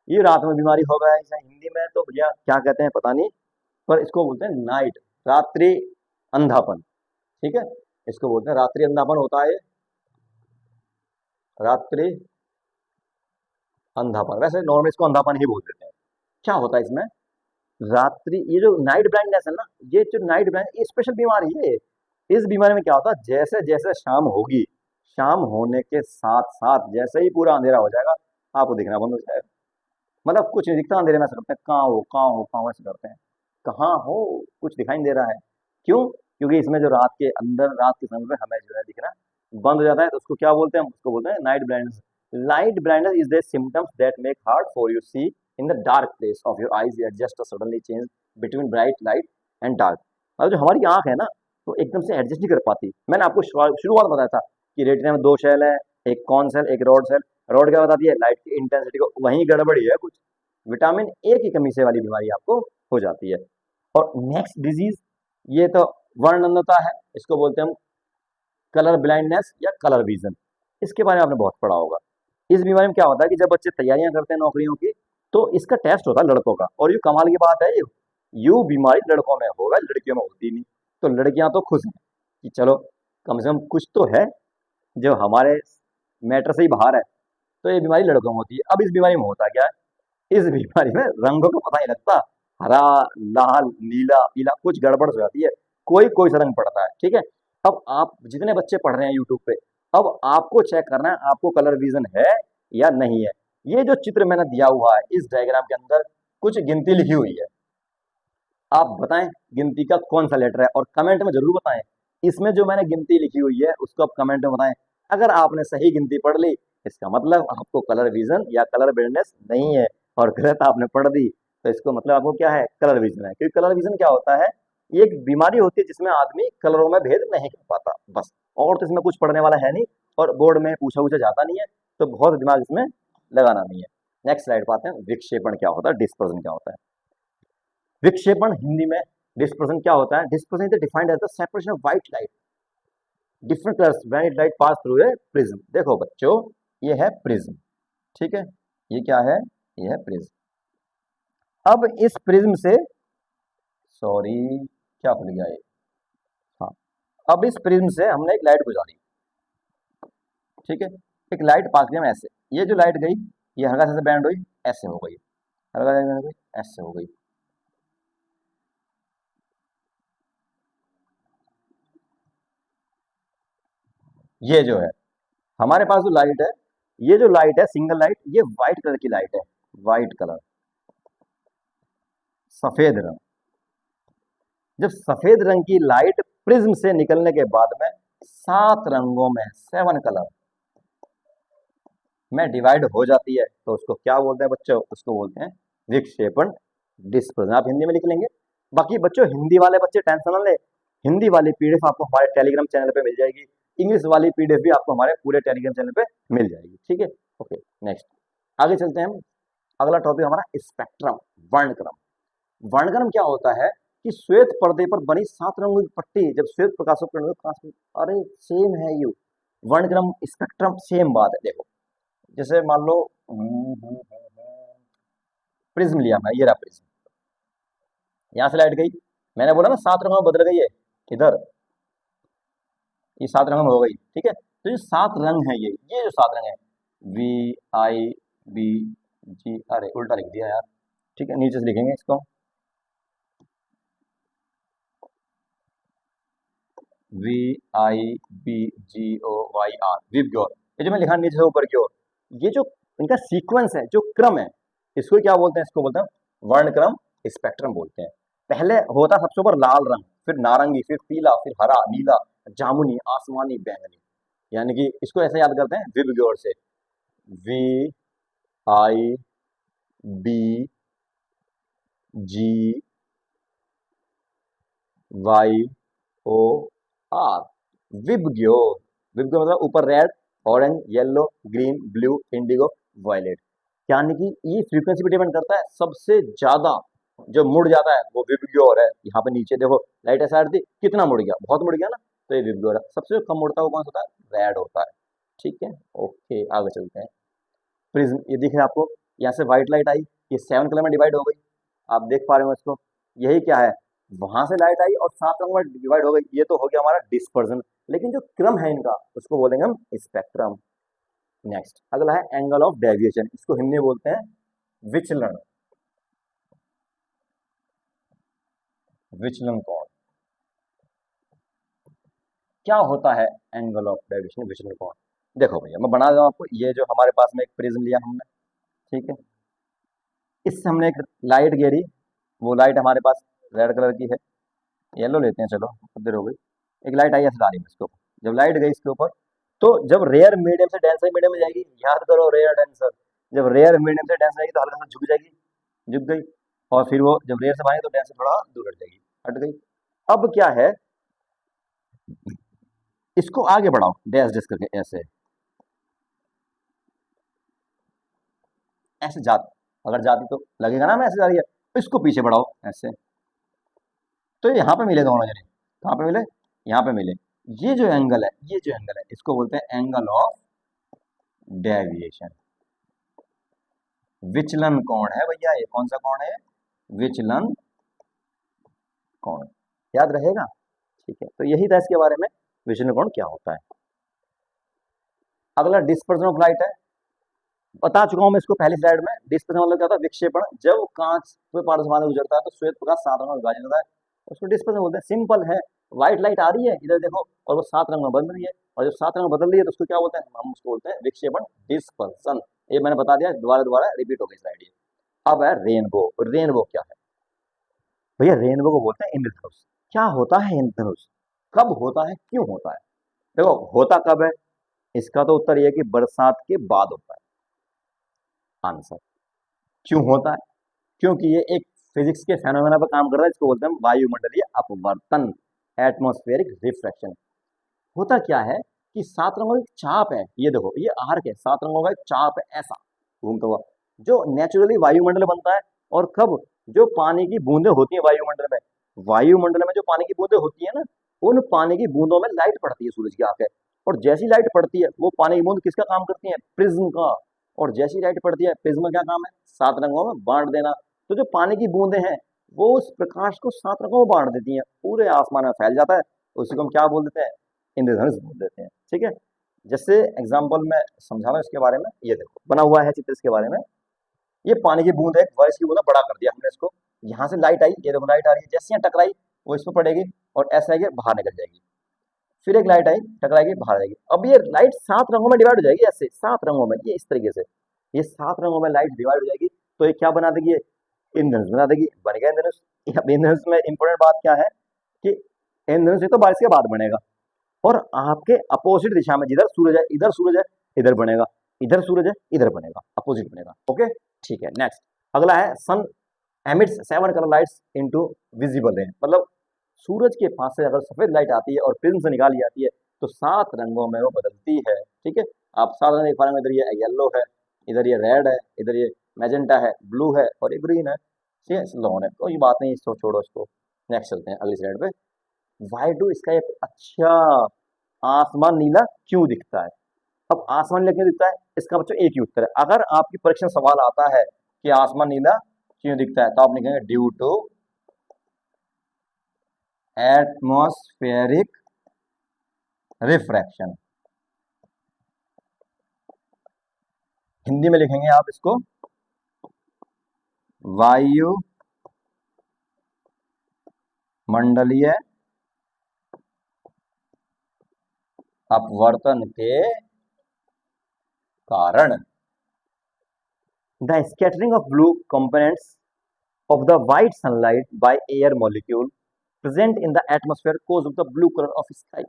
ये रात में बीमारी हो गया है, इसे हिंदी में तो भैया क्या कहते हैं पता नहीं, पर इसको बोलते हैं नाइट, रात्रि अंधापन। ठीक है, इसको बोलते हैं रात्रि अंधापन होता है, रात्रि अंधापन। वैसे नॉर्मल इसको अंधापन ही बोल देते हैं। क्या होता है इसमें? रात्रि, ये जो नाइट ब्लाइंडनेस है ना, ये जो नाइट ब्लाइंड, ये स्पेशल बीमारी है। इस बीमारी में क्या होता है, जैसे जैसे शाम होगी, शाम होने के साथ साथ जैसे ही पूरा अंधेरा हो जाएगा, आपको दिखना बंद हो जाएगा। मतलब कुछ नहीं दिखता, अंधेरे में ऐसे करते हैं, कहाँ हो कहाँ हो कहाँ हो, ऐसे करते हैं, कहाँ हो, कुछ दिखाई नहीं दे रहा है। क्यों? क्योंकि इसमें जो रात के अंदर, रात के समय पे हमें जो है दिखना बंद हो जाता है, तो उसको क्या बोलते हैं? उसको बोलते हैं night blindness. Light blindness is the symptoms that make hard for you see in the dark place of your eyes at just a suddenly change between bright light and dark. और जो हमारी आंख है ना, तो एकदम से एडजस्ट नहीं कर पाती। मैंने आपको शुरुआत बताया था कि रेटिना में दो सेल है, एक कॉन सेल, एक रॉड सेल। रॉड क्या बताती है? लाइट की इंटेंसिटी को। वहीं गड़बड़ी है कुछ, विटामिन ए की कमी से वाली बीमारी आपको हो जाती है। और नेक्स्ट डिजीज, ये तो वर्णनता है, इसको बोलते हैं हम कलर ब्लाइंडनेस या कलर विजन। इसके बारे में आपने बहुत पढ़ा होगा। इस बीमारी में क्या होता है कि जब बच्चे तैयारियां करते हैं नौकरियों की, तो इसका टेस्ट होता है लड़कों का। और ये कमाल की बात है, ये यू बीमारी लड़कों में होगा, लड़कियों में होती नहीं। तो लड़कियां तो खुश हैं कि चलो कम से कम कुछ तो है जो हमारे मैटर से ही बाहर है। तो ये बीमारी लड़कों में होती है। अब इस बीमारी में होता क्या है? इस बीमारी में रंगों का पता नहीं लगता, हरा, लाल, नीला, पीला, कुछ गड़बड़ हो जाती है, कोई कोई सा रंग पड़ता है। ठीक है, अब आप जितने बच्चे पढ़ रहे हैं यूट्यूब पे, अब आपको चेक करना है आपको कलर विजन है या नहीं है। ये जो चित्र मैंने दिया हुआ है, इस डायग्राम के अंदर कुछ गिनती लिखी हुई है, आप बताएं गिनती का कौन सा लेटर है, और कमेंट में जरूर बताएं। इसमें जो मैंने गिनती लिखी हुई है उसको आप कमेंट में बताएं। अगर आपने सही गिनती पढ़ ली, इसका मतलब आपको कलर विजन या कलर ब्लाइंडनेस नहीं है, और गलत आपने पढ़ दी तो इसको मतलब आपको क्या है? कलर विजन है। क्योंकि कलर विजन क्या होता है? ये एक बीमारी होती है जिसमें आदमी कलरों में भेद नहीं कर पाता, बस। और तो इसमें कुछ पढ़ने वाला है नहीं, और बोर्ड में पूछा पूछा जाता नहीं है, तो बहुत दिमाग इसमें लगाना नहीं है। नेक्स्ट स्लाइड पाते हैं, विक्षेपण क्या होता है, डिस्पर्जन क्या होता है। विक्षेपण हिंदी में डिस्पर्सन क्या होता है? Dispersion is defined as the separation of white light different colours when it light pass through a prism. देखो बच्चों, ये है प्रिज्म। ठीक है, ये क्या है? ये है प्रिज्म। अब इस प्रिज्म से, सॉरी क्या भूल गया ये, हाँ, अब इस प्रिज्म से हमने एक लाइट गुजारी। ठीक है, एक लाइट पास किया हम ऐसे, ये जो लाइट गई, ये हल्का सा बैंड हुई, ऐसे हो गई, हल्का सा बैंड हुई, ऐसे हो गई। ये जो है हमारे पास जो लाइट है, ये जो लाइट है सिंगल लाइट, ये व्हाइट कलर की लाइट है, व्हाइट कलर, सफेद रंग। जब सफेद रंग की लाइट प्रिज्म से निकलने के बाद में 7 रंगों में, 7 कलर में डिवाइड हो जाती है, तो उसको क्या बोलते हैं बच्चों? उसको बोलते हैं विक्षेपण, डिस्पर्जन। आप हिंदी में लिख लेंगे। बाकी बच्चों हिंदी वाले बच्चे टेंशन ना ले, हिंदी वाली पीडीएफ आपको हमारे टेलीग्राम चैनल पे मिल जाएगी, इंग्लिश वाली पीडीएफ भी आपको हमारे पूरे टेलीग्राम चैनल पे मिल जाएगी। ठीक है, ओके। नेक्स्ट आगे चलते हैं हम। अगला टॉपिक हमारा स्पेक्ट्रम, वर्णक्रम। वर्णक्रम क्या होता है कि श्वेत पर्दे पर बनी 7 रंगों की पट्टी जब श्वेत प्रकाशों पर, अरे सेम है ये, वर्णक्रम स्पेक्ट्रम सेम बात है। देखो जैसे मान लो प्रिज्म लिया मैं, ये रहा प्रिज्म, यहाँ से लाइट गई, मैंने बोला ना 7 रंगों में बदल गई है, इधर ये 7 रंगों में हो गई। ठीक है, तो ये 7 रंग है, ये जो 7 रंग है, VIBG, अरे उल्टा लिख दिया यार। ठीक है, नीचे से लिखेंगे इसको, VIBGOYR, विबग्योर। ये जो मैं लिखा नीचे से ऊपर की ओर, ये जो इनका सीक्वेंस है, जो क्रम है, इसको क्या बोलते हैं? इसको बोलते हैं वर्णक्रम स्पेक्ट्रम बोलते हैं। पहले होता सबसे ऊपर लाल रंग, फिर नारंगी, फिर पीला, फिर हरा, नीला, जामुनी, आसमानी, बैंगनी। यानी कि इसको ऐसे याद करते हैं विबग्योर से, VIBGYOR, विबग्योर। विबग्योर मतलब ऊपर red, orange, yellow, green, blue, indigo, violet. यानी कि ये फ्रीक्वेंसी पे डिपेंड करता है। सबसे ज्यादा जो मुड़ जाता है वो विबग्योर है। यहाँ पे नीचे देखो लाइट ऐसा थी, कितना मुड़ गया? बहुत मुड़ गया ना, तो ये विबग्योर है। सबसे कम मुड़ता है वो कौन सा होता है? रेड होता है। ठीक है, ओके, आगे चलते हैं। प्रिज्म, ये दिख रहा है आपको? यहाँ से व्हाइट लाइट आई, ये 7 कलर में डिवाइड हो गई, आप देख पा रहे हो इसको? यही क्या है? वहां से लाइट आई और 7 रंग में डिवाइड हो गई। ये तो हो गया हमारा डिस्पर्जन, लेकिन जो क्रम है इनका उसको बोलेंगे हम स्पेक्ट्रम। नेक्स्ट अगला है एंगल ऑफ डेविएशन। इसको हिंदी में बोलते हैं विचलन। विचलन कोण। क्या होता है एंगल ऑफ डेविएशन, विचलन कोण? देखो भैया, मैं बना रहा हूं आपको। ये जो हमारे पास में एक प्रिज्म लिया हमने, ठीक है, इससे हमने एक लाइट गिरी, वो लाइट हमारे पास रेड कलर की है, येलो लेते हैं, चलो देर हो गई। एक लाइट आई ऐसे डाली इसके ऊपर, जब लाइट गई इसके ऊपर, तो जब रेयर मीडियम से डेंसर मीडियम में जाएगी, याद करो रेयर डेंसर, जब रेयर मीडियम से डेंसर जाएगी तो हल्का सा झुक जाएगी, झुक गई, और फिर वो जब रेयर से भागे तो डेंसर थोड़ा दूर हट जाएगी, हट गई। अब क्या है, इसको आगे बढ़ाओ डैश डैश करके, ऐसे ऐसे जाती, अगर जाती तो लगेगा ना मैं ऐसे जा रही है, तो इसको पीछे बढ़ाओ ऐसे, तो यहाँ पे मिले दोनों जने। कहाँ पे मिले? यहाँ पे मिले। ये जो एंगल है, ये जो एंगल है, इसको बोलते हैं एंगल ऑफ डेविएशन। विचलन कोण है भैया, ये कौन सा कोण है? विचलन कोण। याद रहेगा? ठीक है, तो यही था इसके बारे में, विचलन कोण क्या होता है। अगला डिस्पर्जन ऑफ लाइट है। बता चुका हूं मैं इसको पहली स्लाइड में। डिस्पर्जन मतलब क्या होता है? विक्षेपण। जब कांच पे पारदर्शी माध्यम गुजरता है तो श्वेत प्रकाश 7 रंगों में विभाजित होता है, उसको डिस्पर्जन बोलते हैं। सिंपल है, व्हाइट लाइट आ रही है इधर देखो, और वो 7 रंग में बदल रही है, और जब 7 रंग में बदल रही है तो उसको क्या बोलते हैं? हम उसको बोलते हैं विक्षेपण, डिस्पर्सन। ये मैंने बता दिया, दोबारा दोबारा रिपीट हो गई स्लाइड ये। अब है रेनबो। रेनबो क्या है भैया? रेनबो को बोलते हैं इंद्रधनुष। क्या होता है इंद्रधनुष? कब होता है, क्यों होता है? देखो, होता कब है, इसका तो उत्तर यह है कि बरसात के बाद होता है। आंसर। क्यों होता है? क्योंकि ये एक फिजिक्स के फेनोमेना पर काम कर रहा है, इसको बोलते हैं वायुमंडलीय अपवर्तन, एटमॉस्फेरिक रिफ्रैक्शन। होता क्या है कि 7 रंगों की चाप है, ये देखो, ये आर्क है, 7 रंगों का एक चाप है ऐसा घूमता हुआ, जो नेचुरली वायुमंडल बनता है। और कब? जो पानी की बूंदें होती है वायुमंडल में, वायुमंडल में जो पानी की बूंदें होती है ना, उन पानी की बूंदों में लाइट पड़ती है सूरज की आंखें, और जैसी लाइट पड़ती है वो पानी की बूंद किसका काम करती है? प्रिज्म का। और जैसी लाइट पड़ती है, प्रिज्म का क्या काम है? 7 रंगों में बांट देना। तो जो पानी की बूंदें हैं वो उस प्रकाश को 7 रंगों में बांट देती हैं, पूरे आसमान में फैल जाता है, उसी को हम क्या बोल देते हैं? इंद्रधनुष बोल देते हैं। ठीक है, जैसे एग्जाम्पल में समझा रहा हूं इसके बारे में, ये देखो बना हुआ है चित्र इसके बारे में। ये पानी की बूंद है, बारिश की बूंद है, बड़ा कर दिया हमने इसको। यहाँ से लाइट आई, ये देखो लाइट आ रही है, जैसे यहाँ टकराई वो इस पर पड़ेगी, और ऐसा है कि बाहर निकल जाएगी। फिर एक लाइट आई, टकराएगी, बाहर जाएगी। अब ये लाइट 7 रंगों में डिवाइड हो जाएगी, ऐसे 7 रंगों में, ये इस तरीके से, ये 7 रंगों में लाइट डिवाइड हो जाएगी। तो ये क्या बना देगी? ये इंद्रधनुष बना देगी। बन गया इंद्रधनुष। अब इंद्रधनुष में इंपॉर्टेंट बात क्या है कि इंद्रधनुष ये तो बारिश के बाद बनेगा, और आपके अपोजिट दिशा में, जिधर सूरज है इधर सूरज है, इधर बनेगा, इधर सूरज है इधर बनेगा, अपोजिट बनेगा। ओके, ठीक है। नेक्स्ट अगला है sun emits 7 colour lights into visible ray. मतलब सूरज के पास से अगर सफेद लाइट आती है और प्रिज्म से निकाली जाती है तो 7 रंगों में वो बदलती है। ठीक है, आप 7 रंग देख पा रहे हैं, इधर ये येलो है, इधर ये रेड है, इधर ये मैजेंटा है, ब्लू है, और ये ग्रीन है। ठीक है, लोन है, कोई बात नहीं, इसको छोड़ो इसको। नेक्स्ट चलते हैं अगली स्लाइड पे। वाई डू स्काई, अच्छा, आसमान नीला क्यों दिखता है? अब आसमान नीला क्यों दिखता है, इसका बच्चों एक ही उत्तर है। अगर आपकी परीक्षा में सवाल आता है कि आसमान नीला क्यों दिखता है, तो आप लिखेंगे due to atmospheric refraction. Hindi में लिखेंगे आप इसको वायु मंडलीय अपवर्तन के कारण the scattering of blue components of the white sunlight by air molecule present in the atmosphere cause of the blue color of sky।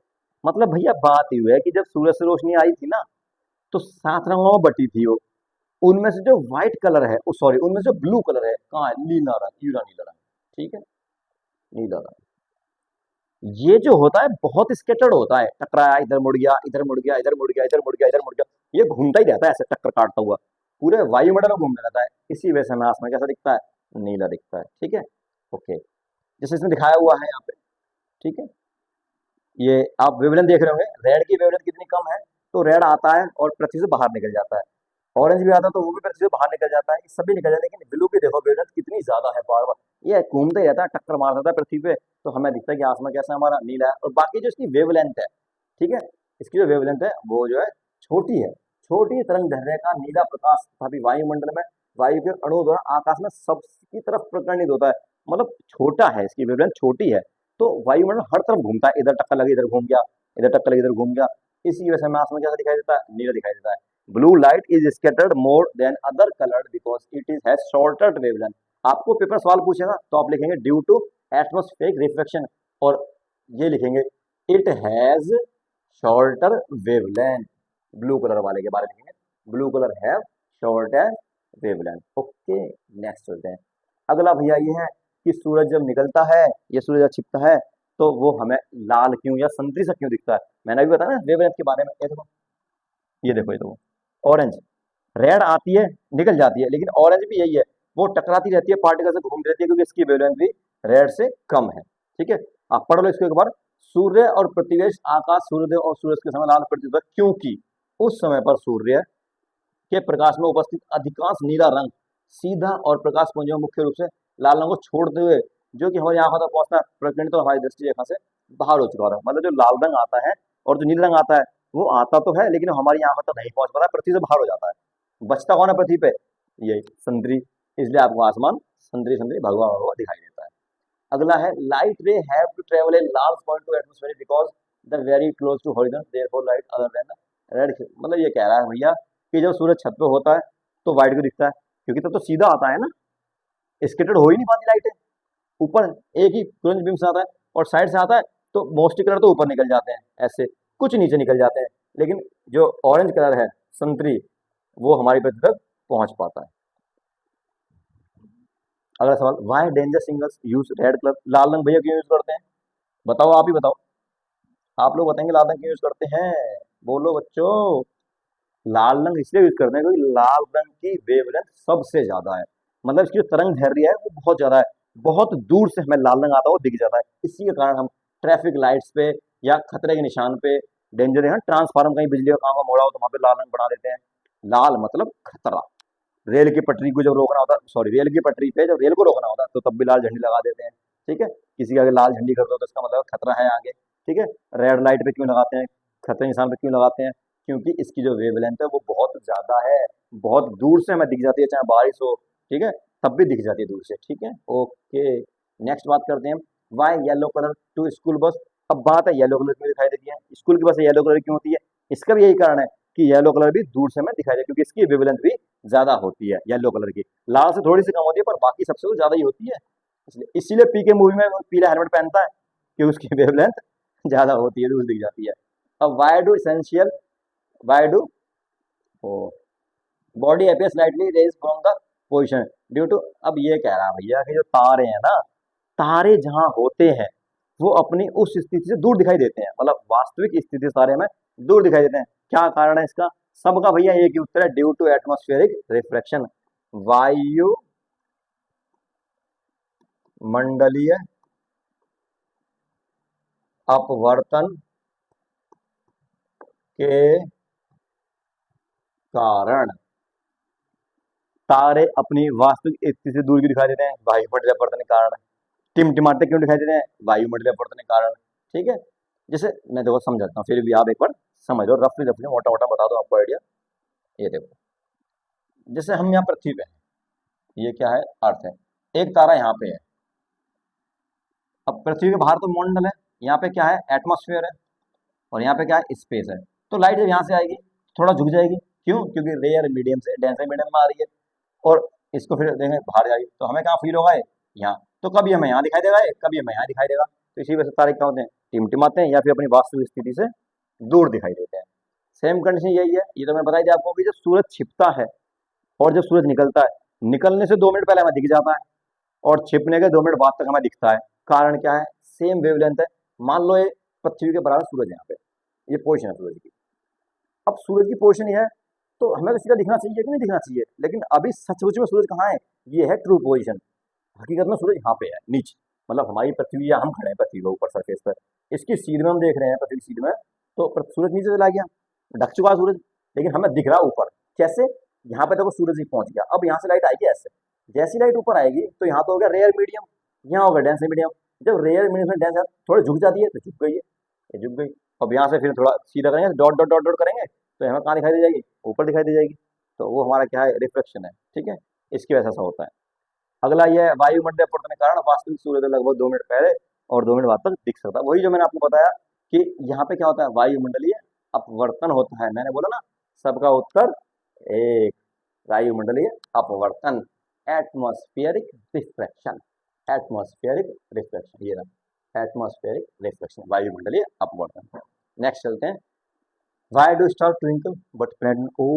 मतलब भैया बात ये है कि जब सूरज से रोशनी आई थी ना, तो 7 रंगों में बटी थी वो। उनमें से जो व्हाइट कलर है, सॉरी, उनमें से जो ब्लू कलर है, कहाँ है? नीला रंग, यूरा नीला रंग। ठीक है, नीला रंग। ये जो होता है बहुत स्केटर्ड होता है, टकराया, इधर मुड़ गया, इधर मुड़ गया, इधर मुड़ गया, इधर मुड़ गया, इधर मुड़ गया, ये घूमता ही रहता है ऐसे टक्कर काटता हुआ, पूरे वायुमंडल में घूमने रहता है। इसी वजह से हमें आसमान कैसा दिखता है? नीला दिखता है। ठीक है, ओके, जैसे इसमें दिखाया हुआ है यहाँ पे। ठीक है, ये आप वेवलेंथ देख रहे होंगे, रेड की वेवलेंथ कितनी कम है, तो रेड आता है और पृथ्वी से बाहर निकल जाता है। ऑरेंज भी आता है तो वो भी पृथ्वी से बाहर निकल जाता है, ये सभी निकल जाते हैं। लेकिन ब्लू की देखो वेवलेंथ कितनी ज्यादा है, बार बार ये घूमते ही रहता है, टक्कर मार देता है पृथ्वी पे, तो हमें दिखता है कि आसमान कैसा हमारा नीला है। और बाकी जो इसकी वेवलेंथ है, ठीक है, इसकी जो वेवलेंथ है वो जो है छोटी है। छोटी तरंग दैर्ध्य का नीला प्रकाश तथापि वायुमंडल में वायु के अणु द्वारा आकाश में सबकी तरफ प्रकर्णित होता है। मतलब छोटा है, इसकी वेवलेंथ छोटी है, तो वायुमंडल हर तरफ घूमता है, इधर टक्कर लगी इधर घूम गया, इधर टक्कर लगी इधर घूम गया। इसी वजह से हमें आसमान कैसा दिखाई देता है? नीला दिखाई देता है। Blue light is scattered more than other coloured because it is has shorter wavelength. आपको पेपर सवाल पूछेगा तो आप लिखेंगे ड्यू टू एटमॉस्फेरिक रिफ्लेक्शन, और ये लिखेंगे it has shorter wavelength. Blue colour वाले के बारे में लिखेंगे, blue colour have shorter wavelength. Okay, next चलते हैं। अगला भैया ये है कि सूरज जब निकलता है, ये सूरज जब छिपता है, तो वो हमें लाल क्यों या संतरी सा क्यों दिखता है? मैंने अभी बताया ना वेवलेंथ के बारे में। ये देखो, ये देखो, ये देखो, ऑरेंज, रेड आती है निकल जाती है, लेकिन ऑरेंज भी यही है, वो टकराती रहती है, पार्टिकल से घूमती रहती है, क्योंकि इसकी वेवलेंथ भी रेड से कम है। ठीक है, आप पढ़ लो इसको एक बार। सूर्य और प्रतिवेश आकाश सूर्योदय और सूरज के समय लाल प्रतीत होता है, क्योंकि उस समय पर सूर्य के प्रकाश में उपस्थित अधिकांश नीला रंग सीधा और प्रकाश पुंजों मुख्य रूप से लाल रंग को छोड़ते हुए, जो कि हमारी आंखों तक पहुंचता है, प्रकीर्णित तो हमारी दृष्टि रेखा से बाहर हो चुका होता है। मतलब जो लाल रंग आता है और जो नीला रंग आता है, वो आता तो है लेकिन हमारी आंखों तक नहीं पहुंच पाता, पृथ्वी से बाहर हो जाता है। बचता कौन है पृथ्वी पे? ये संतरी। इसलिए आपको आसमान संतरी संतरी भगवा भगवा दिखाई देता है। अगला है light ray have to travel a large point to atmosphere because the very close to horizon therefore light other than red. मतलब ये कह रहा है भैया कि जब सूरज छत पे होता है तो व्हाइट को दिखता है, क्योंकि तब तो सीधा आता है ना, स्केटर्ड हो ही नहीं पाती लाइटें। ऊपर एक ही तुरंत बीम से आता है और साइड से आता है, तो मोस्टली कलर तो ऊपर निकल जाते हैं, ऐसे कुछ नीचे निकल जाते हैं, लेकिन जो ऑरेंज कलर है संतरी, वो हमारी पृथ्वी तक पहुंच पाता है। अगला सवाल, why danger singles use red colour? लाल रंग भैया क्यों यूज करते हैं? बताओ, आप ही बताओ, आप लोग बताएंगे लाल रंग क्यों यूज करते हैं? बोलो बच्चों। लाल रंग इसलिए यूज करते हैं क्योंकि लाल रंग की वेवलेंथ सबसे ज्यादा है, मतलब इसकी जो तरंग दैर्ध्य है वो बहुत ज्यादा है, बहुत दूर से हमें लाल रंग आता हुआ दिख जाता है। इसी के कारण हम ट्रैफिक लाइट्स पे या खतरे के निशान पे, डेंजर है, ट्रांसफार्मर कहीं बिजली का काम मोड़ा हो तो वहां पे लाल रंग बना देते हैं। लाल मतलब खतरा। रेल की पटरी को जब रोकना होता है, सॉरी, रेल की पटरी पे जब रेल को रोकना होता है तो तब भी लाल झंडी लगा देते हैं। ठीक है, किसी के आगे लाल झंडी कर दो तो इसका मतलब खतरा है आगे। ठीक है, रेड लाइट पे क्यों लगाते हैं, खतरे निशान पे क्यों लगाते हैं? क्योंकि इसकी जो वेवलेंथ है वो बहुत ज्यादा है, बहुत दूर से हमें दिख जाती है, चाहे बारिश हो, ठीक है, तब भी दिख जाती है दूर से। ठीक है, ओके, नेक्स्ट बात करते हैं, why yellow colour to school bus? अब बात है येलो कलर क्यों दिखाई देती है, स्कूल की बस येलो कलर क्यों होती है? इसका भी यही कारण है कि येलो कलर भी दूर से हमें दिखाई दे, क्योंकि इसकी वेवलेंथ भी ज्यादा होती है येलो कलर की, लाल से थोड़ी सी कम होती है, पर बाकी सबसे तो ज्यादा ही होती है। इसलिए इसीलिए पी के मूवी में वो पीला हेलमेट पहनता है, कि उसकी वेवलेंथ ज्यादा होती है, दूर दिख जाती है। अब why do essential, why do body appears slightly raise from the position due to? अब ये कह रहा है भैया कि जो तारे हैं ना, तारे जहां होते हैं वो अपनी उस स्थिति से दूर दिखाई देते हैं, मतलब वास्तविक स्थिति से तारे में दूर दिखाई देते हैं। क्या कारण है इसका? सबका भैया एक ही उत्तर है, ड्यू टू एटमॉस्फेरिक रिफ्लेक्शन। वायु मंडलीय अपवर्तन के कारण तारे अपनी वास्तविक स्थिति से दूर क्यों दिखाई देते हैं? वायुमंडलीय अपवर्तन के कारण। टिमटिमाते क्यों दिखाई देते हैं? वायुमंडलीय अपवर्तन के कारण। ठीक है, जैसे मैं देखो समझाता हूँ, फिर भी आप एक बार समझ लो, रफली रफली मोटा मोटा बता दो आपको आइडिया। ये देखो, जैसे हम यहाँ पृथ्वी पे हैं, ये क्या है? अर्थ है, एक तारा यहाँ पे है। अब पृथ्वी के बाहर तो मंडल है, यहाँ पे क्या है? एटमॉस्फेयर है, और यहाँ पे क्या है, स्पेस है। तो लाइट जब यहाँ से आएगी थोड़ा झुक जाएगी, क्यों? क्योंकि रेयर मीडियम से डेंसर मीडियम में आ रही है, और इसको फिर देखेंगे बाहर जाएगी तो हमें कहाँ फील होगा है, यहाँ। तो कभी हमें यहाँ दिखाई देगा, कभी हमें यहाँ दिखाई देगा। तो इसी वजह से तारे क्या होते हैं, टिमटिमाते हैं या फिर अपनी वास्तविक स्थिति से दूर दिखाई देते हैं। सेम कंडीशन यही है, ये तो मैंने बताई थी आपको कि जब सूरज छिपता है और जब सूरज निकलता है, निकलने से 2 मिनट पहले हमें दिख जाता है और छिपने के 2 मिनट बाद तक हमें दिखता है। कारण क्या है, सेम वेवलेंथ है। मान लो ये पृथ्वी के बराबर सूरज है, यहाँ पे ये पोजीशन है सूरज की। अब सूरज की पोजीशन ये है तो हमें तो सीधा दिखना चाहिए कि नहीं दिखना चाहिए, लेकिन अभी सचमुच में सूरज कहाँ है, ये है ट्रू पोजीशन। हकीकत में सूरज यहाँ पे है नीचे, मतलब हमारी पृथ्वी या हम खड़े हैं पृथ्वी के ऊपर सरफेस पर, इसकी सीध में हम देख रहे हैं पृथ्वी की सीध में, तो सूरज नीचे चला गया, ढक चुका है सूरज, लेकिन हमें दिख रहा है ऊपर। कैसे? यहाँ पे देखो सूरज ही पहुंच गया। अब यहाँ से लाइट आएगी ऐसे, जैसी लाइट ऊपर आएगी तो यहाँ तो हो गया रेयर मीडियम, यहाँ होगा डेंस मीडियम। जब रेयर मीडियम में डेंस थोड़ी झुक जाती है तो झुक गई है, ये झुक गई। अब यहाँ से फिर थोड़ा सीधा करेंगे, डॉट डॉट डॉट डॉट करेंगे तो हमें कहाँ दिखाई दे जाएगी, ऊपर दिखाई दे जाएगी। तो वो हमारा क्या है, रिफ्लेक्शन है, ठीक है, इसकी वजह से ऐसा होता है। अगला ये है वायुमंडलीय अपवर्तन के कारण वास्तविक सूर्य से लगभग 2 मिनट पहले और 2 मिनट बाद तक दिख सकता है। वही जो मैंने आपको बताया कि यहाँ पे क्या होता है, वायुमंडलीय अपवर्तन होता है। मैंने बोला ना, सबका उत्तर एक, वायुमंडलीय अपवर्तन, एटमॉस्फेरिक रिफ्लेक्शन, एटमॉस्फेरिक रिफ्लेक्शन, ये रहा एटमॉस्फेरिक रिफ्लेक्शन, वायुमंडलीय अपवर्तन। नेक्स्ट चलते हैं, why do star twinkle but planet, ओ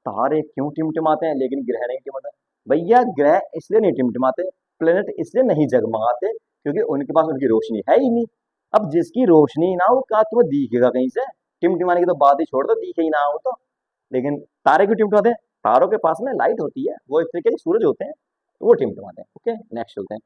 तारे क्यों टिमटिमाते हैं लेकिन ग्रह नहीं टिमटिमाते? भैया ग्रह इसलिए नहीं टिमटिमाते, प्लेनेट इसलिए नहीं जगमगाते क्योंकि उनके पास उनकी रोशनी है ही नहीं। अब जिसकी रोशनी ना हो का तुम्हें दिखेगा कहीं से, टिमटिमाने की तो बात ही छोड़ दो, दिखे ही ना हो तो। लेकिन तारे क्यों टिमटिमाते हैं? तारों के पास में लाइट होती है, वो एक तरीके के सूरज होते हैं, तो वो टिमटिमाते हैं। ओके, नेक्स्ट चलते हैं।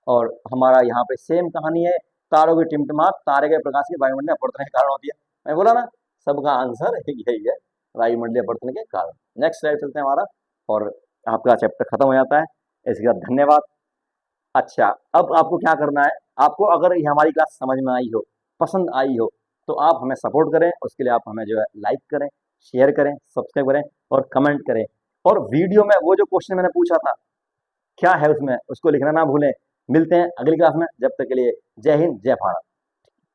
और हमारा यहाँ पे सेम कहानी है, तारों की टिमटिमाहट तारे के प्रकाश की वायुमंडलीय अपवर्तन के कारण होती है। मैं बोला ना, सबका आंसर यही है, वायुमंडलीय अपवर्तन के कारण। नेक्स्ट स्लाइड चलते हैं हमारा, और आपका चैप्टर खत्म हो जाता है। इसके बाद धन्यवाद। अच्छा, अब आपको क्या करना है, आपको अगर ये हमारी क्लास समझ में आई हो, पसंद आई हो, तो आप हमें सपोर्ट करें। उसके लिए आप हमें जो है लाइक करें, शेयर करें, सब्सक्राइब करें और कमेंट करें। और वीडियो में वो जो क्वेश्चन मैंने पूछा था क्या है उसमें, उसको लिखना ना भूलें। मिलते हैं अगली क्लास में, जब तक के लिए जय हिंद, जय भारत।